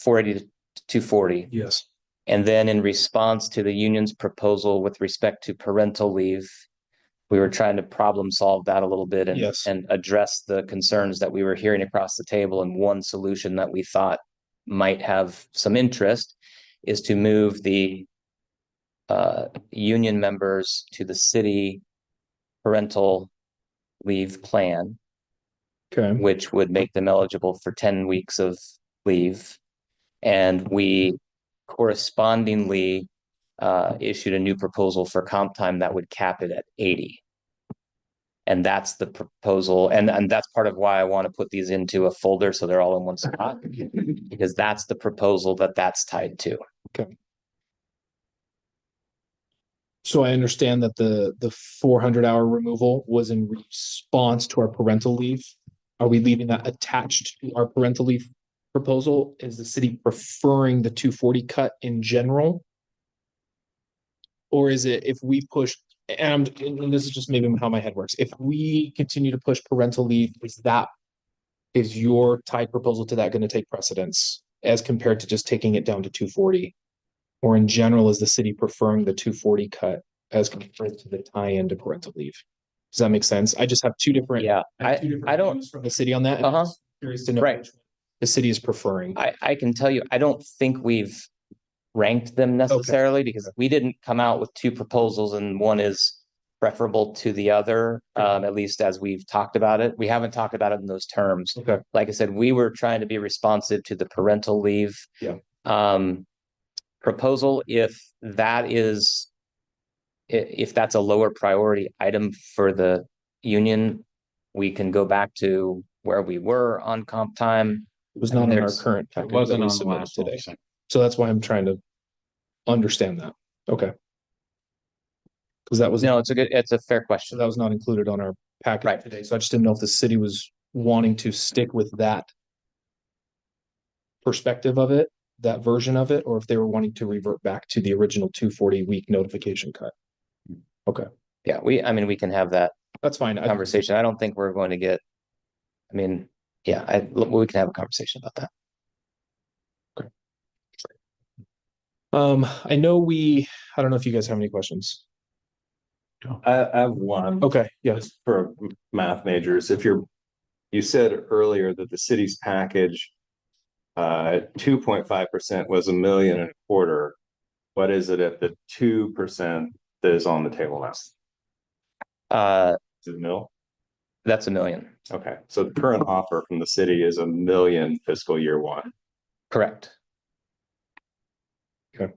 480 to 240. Yes. And then in response to the union's proposal with respect to parental leave, we were trying to problem solve that a little bit and, Yes. and address the concerns that we were hearing across the table. And one solution that we thought might have some interest is to move the union members to the city parental leave plan, Okay. which would make them eligible for 10 weeks of leave. And we correspondingly issued a new proposal for comp time that would cap it at 80. And that's the proposal. And that's part of why I want to put these into a folder so they're all in one spot, because that's the proposal that's tied to. So I understand that the 400-hour removal was in response to our parental leave. Are we leaving that attached to our parental leave proposal? Is the city preferring the 240 cut in general? Or is it if we push, and this is just maybe how my head works, if we continue to push parental leave, is your tied proposal to that going to take precedence as compared to just taking it down to 240? Or in general, is the city preferring the 240 cut as compared to the tie-in to parental leave? Does that make sense? I just have two different. Yeah, I have two different I don't. views from the city on that. And I'm Uh-huh. just curious to know Right. which one the city is preferring. I can tell you, I don't think we've ranked them necessarily because we didn't come out with two proposals and one is preferable to the other, at least as we've talked about it. We haven't talked about it in those terms. Okay. Like I said, we were trying to be responsive to the parental leave proposal. If that's a lower priority item for the union, we can go back to where we were on comp time. It was not in our current It package wasn't that we on the submitted last today. one. So that's why I'm trying to understand that. Okay. Because that was. No, it's a fair So question. that was not included on our package Right. today. So I just didn't know if the city was wanting to stick with that perspective of it, that version of it, or if they were wanting to revert back to the original 240-week notification cut. Okay, Yeah, we can have that that's fine. conversation. I don't think we're going to get, we can have a conversation about that. I know I don't know if you guys have any questions. I have one. Okay, yes. Just for math majors, you said earlier that the city's package, 2.5% was $1.25 million. What is it at the 2% that is on the table now? Is it $1 million? That's $1 million. Okay, so the current offer from the city is $1 million fiscal year 1. Correct. Okay.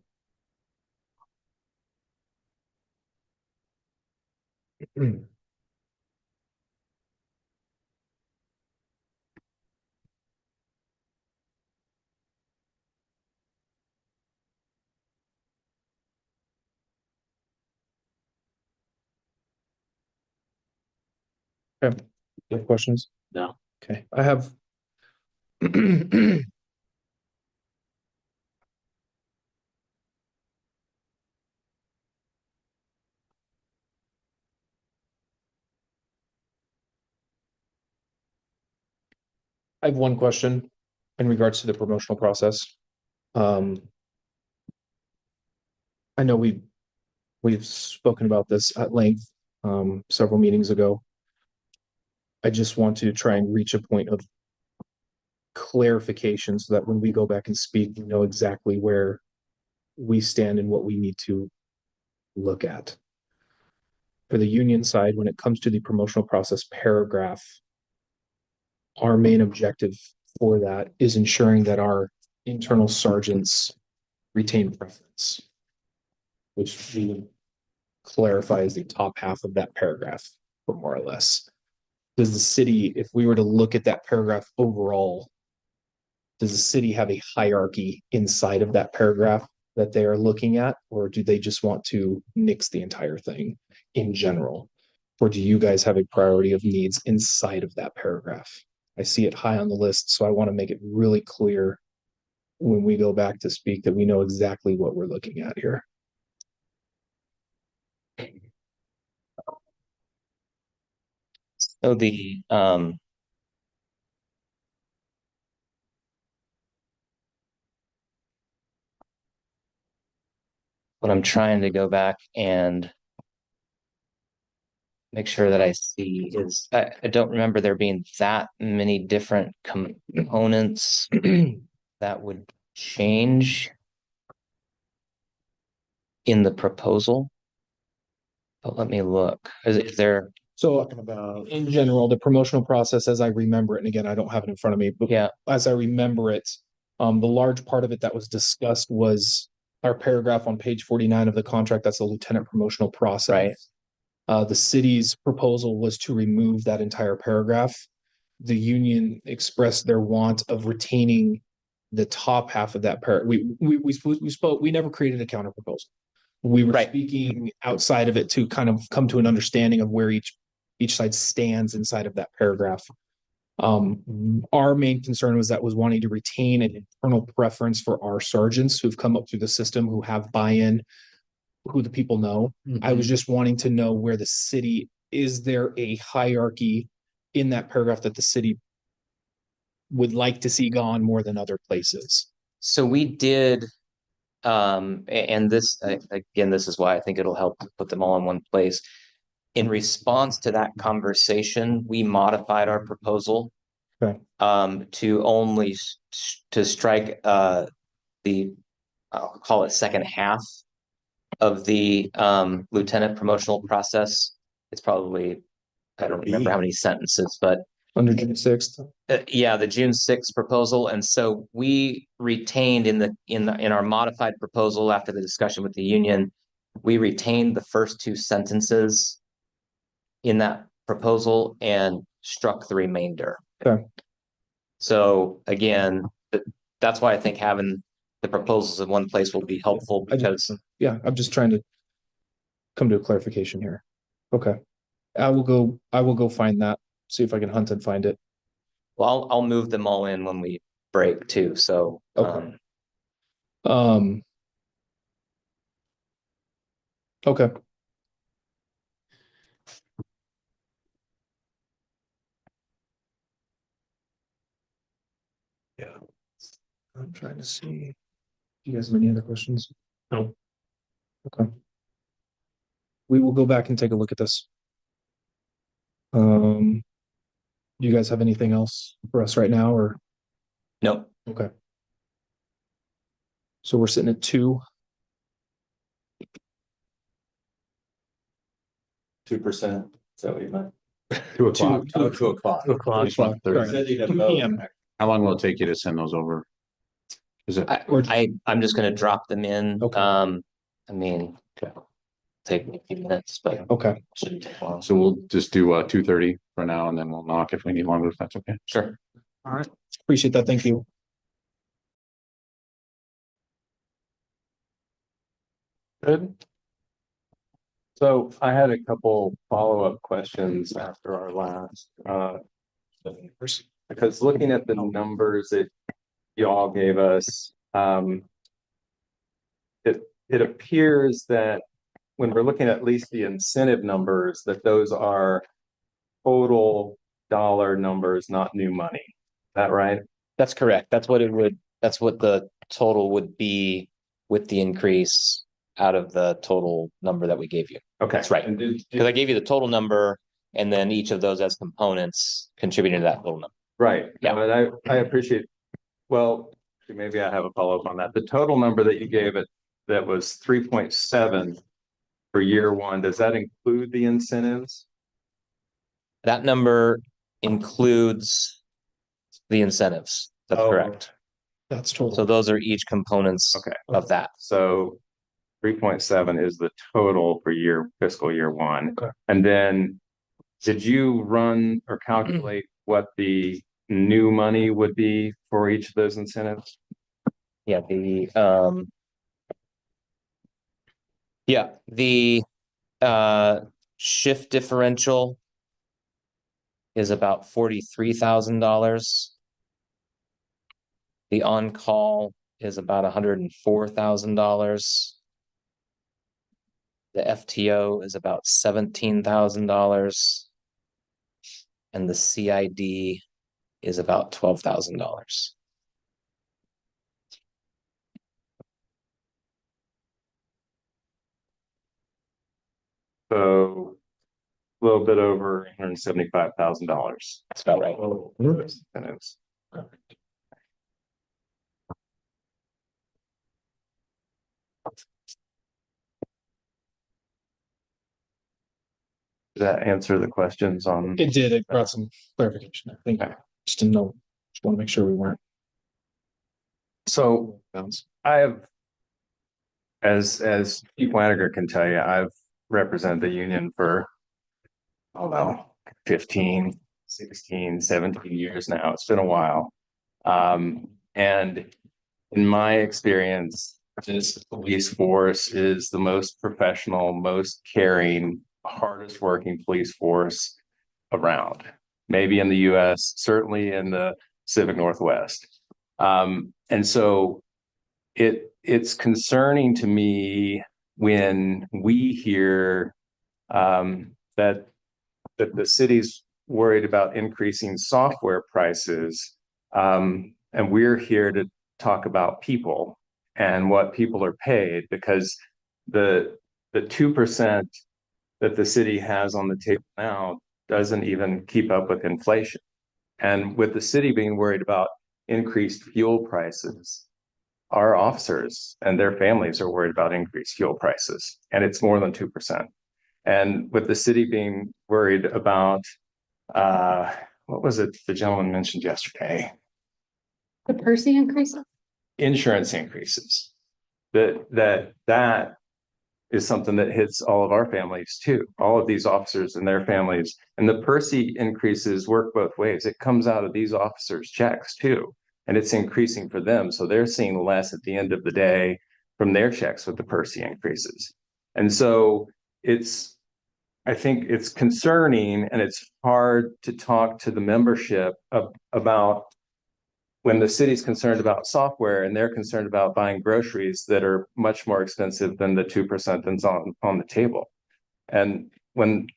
Okay. You have questions? No. Okay, I have. I have one question in regards to the promotional process. I know we've spoken about this at length several meetings ago. I just want to try and reach a point of clarification so that when we go back and speak, we know exactly where we stand and what we need to look at. For the union side, when it comes to the promotional process paragraph, our main objective for that is ensuring that our internal sergeants retain preference, which we would clarify as the top half of that paragraph, or more or less. Does the city, if we were to look at that paragraph overall, does the city have a hierarchy inside of that paragraph that they are looking at, or do they just want to nix the entire thing in general? Or do you guys have a priority of needs inside of that paragraph? I see it high on the list, so I want to make it really clear when we go back to speak that we know exactly what we're looking at here. So the, what I'm trying to go back and make sure that I see is, I don't remember there being that many different components that would change in the proposal. But let me look. Is there, So Talking about, in general, the promotional process, as I remember it, and again, I don't have it in front of me, but yeah, as I remember it, the large part of it that was discussed was our paragraph on page 49 of the contract. That's the lieutenant promotional process. right. The city's proposal was to remove that entire paragraph. The union expressed their want of retaining the top half of that paragraph. We never created a counter proposal. We were Right. speaking outside of it to kind of come to an understanding of where each side stands inside of that paragraph. Our main concern was wanting to retain an internal preference for our sergeants who've come up through the system, who have buy-in, who the people know. I was just wanting to know where the city, is there a hierarchy in that paragraph that the city would like to see gone more than other places? So we did, and this, again, this is why I think it'll help to put them all in one place. In response to that conversation, we modified our proposal. Okay. To only to strike the, I'll call it second half of the lieutenant promotional process. It's probably, I don't remember how many sentences, but Under June 6th. yeah, the June 6th proposal. And so we retained in our modified proposal after the discussion with the union, we retained the first two sentences in that proposal and struck the remainder. Okay. So again, that's why I think having the proposals in one place will be helpful, because Yeah, I'm just trying to come to a clarification here. Okay. I will go find that, see if I can hunt and find it. well, I'll move them all in when we break too. So Okay. Okay. Yeah. I'm trying to see. Do you guys have any other questions? No. Okay. We will go back and take a look at this. Do you guys have anything else for us right now, or? no, Okay. So we're sitting at 2. 2%. Is that what you meant? 2 o'clock. 2 o'clock. 2 o'clock. Just want 30. Sorry. Said you'd have 2 vote. p.m. How long will it take you to send those over? Is it? I'm just gonna drop them in. Okay. I mean, take me a few minutes, but Okay. shouldn't take long. So we'll just do 2:30 for now, and then we'll knock if we need longer, if that's okay. Sure. All right. Appreciate that. Thank you. Good. So I had a couple follow-up questions after our last, because looking at the numbers that you all gave us, it appears that when we're looking at least the incentive numbers, that those are total dollar numbers, not new money. Is that right? That's correct. That's what the total would be with the increase out of the total number that we gave you. Okay. That's right. And Because I gave you the total number and then each of those as components contributing to that total number. right. Yeah. And I appreciate, well, maybe I have a follow-up on that. The total number that you gave it, that was 3.7 for year one, does that include the incentives? That number includes the incentives. That's Oh. correct. That's total. So those are each components Okay. of that. So 3.7 is the total for fiscal year one. Okay. And then did you run or calculate what the new money would be for each of those incentives? Yeah, the shift differential is about $43,000. The on-call is about $104,000. The FTO is about $17,000. And the CID is about $12,000. So a little bit over $175,000. That's about right. And it's Does that answer the questions on? It did, it brought some clarification, I think, Okay. just didn't know, just want to make sure we weren't. So I have, as Chief Waniger can tell you, I've represented the union for, I don't know, 15, 16, 17 years now. It's been a while. And in my experience, this police force is the most professional, most caring, hardest working police force around. Maybe in the US, certainly in the Pacific Northwest. And so it's concerning to me when we hear that the city's worried about increasing software prices, and we're here to talk about people and what people are paid, because the 2% that the city has on the table now doesn't even keep up with inflation. And with the city being worried about increased fuel prices, our officers and their families are worried about increased fuel prices, and it's more than 2%. And with the city being worried about, what was it the gentleman mentioned yesterday? The Percy increase? Insurance increases. That is something that hits all of our families too, all of these officers and their families. And the Percy increases work both ways. It comes out of these officers' checks too, and it's increasing for them. So they're seeing less at the end of the day from their checks with the Percy increases. And so I think it's concerning, and it's hard to talk to the membership about when the city's concerned about software and they're concerned about buying groceries that are much more expensive than the 2% that's on the table. And when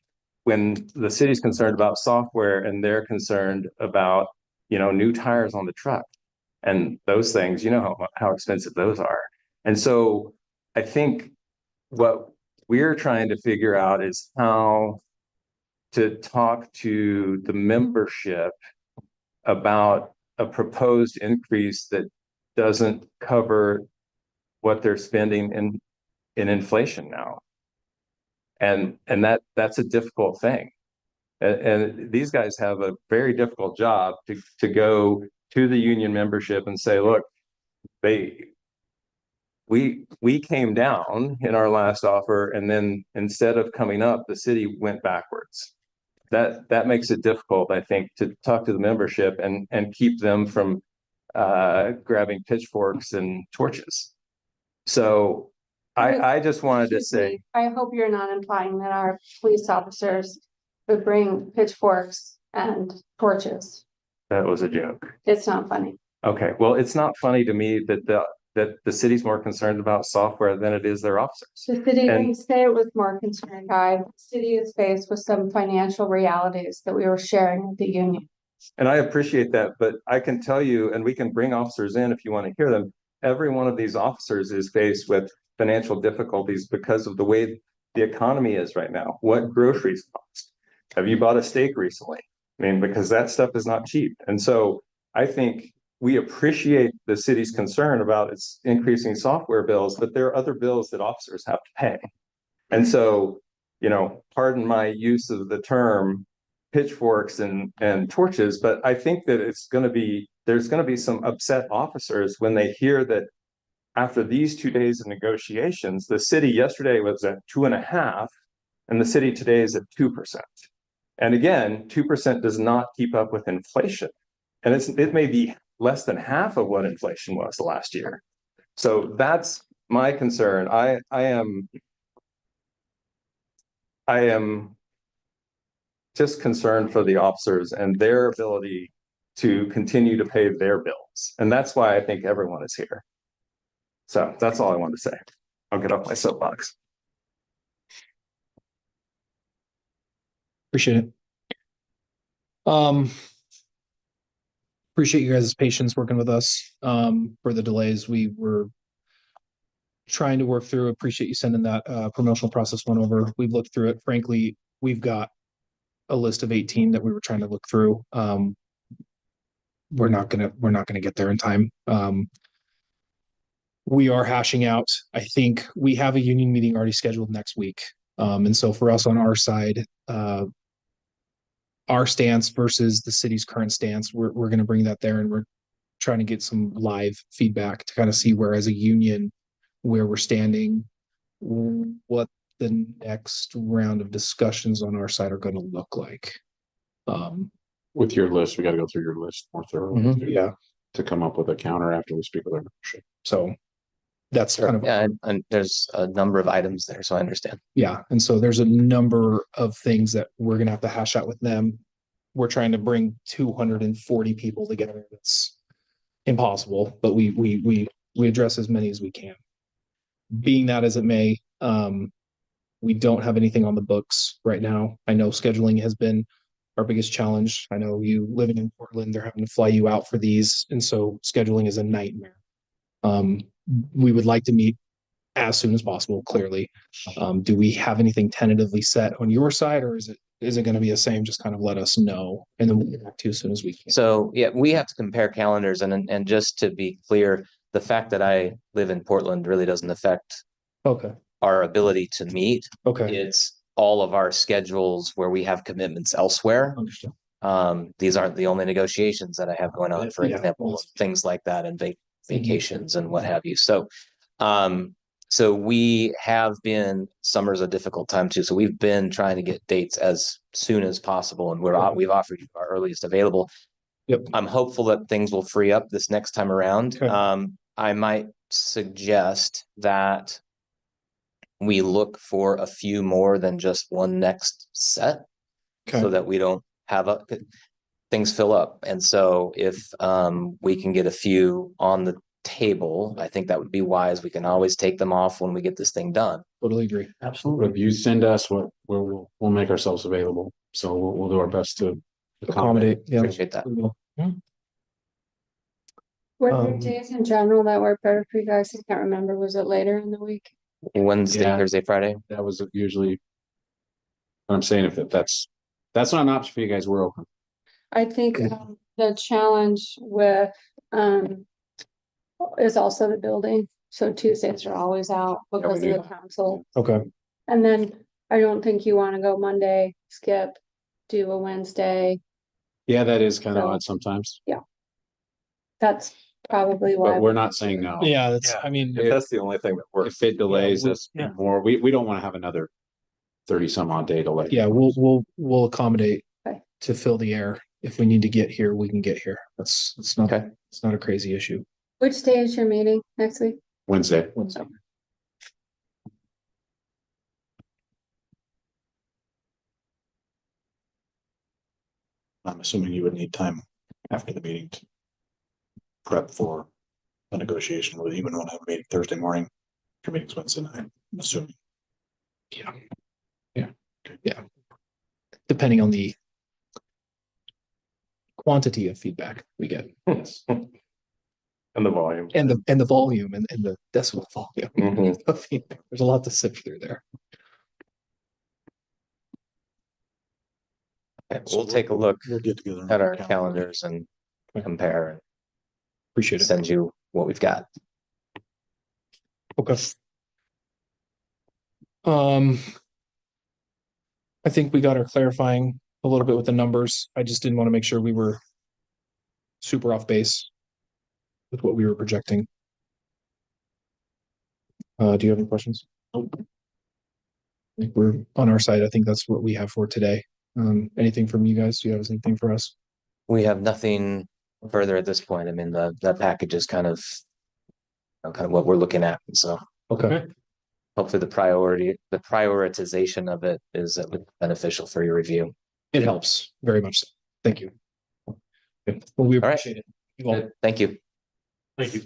the city's concerned about software and they're concerned about, new tires on the truck and those things, how expensive those are. And so I think what we're trying to figure out is how to talk to the membership about a proposed increase that doesn't cover what they're spending in inflation now. And that's a difficult thing. And these guys have a very difficult job to go to the union membership and say, look, we came down in our last offer, and then instead of coming up, the city went backwards. That makes it difficult, I think, to talk to the membership and keep them from grabbing pitchforks and torches. So I just wanted to say, I hope you're not implying that our police officers would bring pitchforks and torches. that was a joke. It's not funny. Okay, well, it's not funny to me that the city's more concerned about software than it is their officers. The city And- didn't say it was more concerned, guy. The city is faced with some financial realities that we were sharing with the union. And I appreciate that, but I can tell you, and we can bring officers in if you want to hear them, every one of these officers is faced with financial difficulties because of the way the economy is right now. What groceries cost? Have you bought a steak recently? I mean, because that stuff is not cheap. And so I think we appreciate the city's concern about its increasing software bills, but there are other bills that officers have to pay. And so, pardon my use of the term pitchforks and torches, but I think that there's going to be some upset officers when they hear that after these 2 days of negotiations, the city yesterday was at 2.5%, and the city today is at 2%. And again, 2% does not keep up with inflation. And it may be less than half of what inflation was last year. So that's my concern. I am I am just concerned for the officers and their ability to continue to pay their bills. And that's why I think everyone is here. So that's all I wanted to say. I'll get off my soapbox. Appreciate it. Appreciate you guys' patience working with us, for the delays. We were trying to work through. Appreciate you sending that, promotional process one over. We've looked through it. Frankly, we've got a list of 18 that we were trying to look through. We're not gonna get there in time. We are hashing out. I think we have a union meeting already scheduled next week. And so for us on our side, our stance versus the city's current stance, we're gonna bring that there, and we're trying to get some live feedback to kind of see where as a union, where we're standing, what the next round of discussions on our side are gonna look like. With your list, we gotta go through your list more thoroughly. Mhm. Yeah, To come up with a counter after we speak with our membership. so that's kind of. Yeah, and there's a number of items there, so I understand. Yeah, and so there's a number of things that we're gonna have to hash out with them. We're trying to bring 240 people together. That's impossible, but we address as many as we can. Being that as it may, we don't have anything on the books right now. I know scheduling has been our biggest challenge. I know you living in Portland, they're having to fly you out for these, and so scheduling is a nightmare. We would like to meet as soon as possible, clearly. Do we have anything tentatively set on your side, or is it going to be the same? Just kind of let us know, and then we'll get back to you as soon as we can. So, yeah, we have to compare calendars, and just to be clear, the fact that I live in Portland really doesn't affect Okay, our ability to meet. okay, It's all of our schedules where we have commitments elsewhere. understood. These aren't the only negotiations that I have going on, for Yeah, example, that's- things like that, and vacations and what have you. So we have been, summer's a difficult time too. So we've been trying to get dates as soon as possible, and we've offered you our earliest available. Yep. I'm hopeful that things will free up this next time around. Okay. I might suggest that we look for a few more than just one next set, so Okay, that we don't have things fill up. And so if we can get a few on the table, I think that would be wise. We can always take them off when we get this thing done. totally agree. But if you send us what, we'll make ourselves available. So we'll do our best to Accommodate, yeah. Appreciate that. We will. Were there Um, days in general that work better for you guys? I can't remember. Was it later in the week? Wednesday, Yeah. Thursday, Friday. That was usually. I'm saying if that's not an option for you guys, we're open. I think the challenge with is also the building. So Tuesdays are always out because of do. the council. Okay, And then I don't think you want to go Monday, skip, do a Wednesday. Yeah, that is kind of So- odd sometimes, That's probably why. but we're not saying no. yeah, that's, I mean, If that's the only thing that works. If it delays Yeah, us yeah. more, we don't want to have another 30 some odd day delay. yeah, we'll accommodate Okay. to fill the air. If we need to get here, we can get here. It's not, Okay. it's not a crazy issue. Which day is your meeting next week? Wednesday. I'm assuming you would need time after the meeting to prep for a negotiation, whether you would want to have a meeting Thursday morning. Your meeting's Wednesday night, I'm assuming. Yeah. Depending on the quantity of feedback we get. Yes. And the volume. And the volume and the decibel volume. Mhm. of feedback. There's a lot to sift through there. Okay, we'll take a look We'll get together. on at our calendar. calendars and compare Appreciate and it. send you what we've got. Okay. I think we got our clarifying a little bit with the numbers. I just didn't want to make sure we were super off base with what we were projecting. Do you have any questions? Nope. I think we're on our side. I think that's what we have for today. Anything from you guys? Do you have anything for us? We have nothing further at this point. I mean, the package is kind of what we're looking at. So Okay. hopefully the prioritization of it is beneficial for your review. It helps very much. So. Thank you. Okay. Well, we All right. appreciate it. You all. Thank you. Thank you.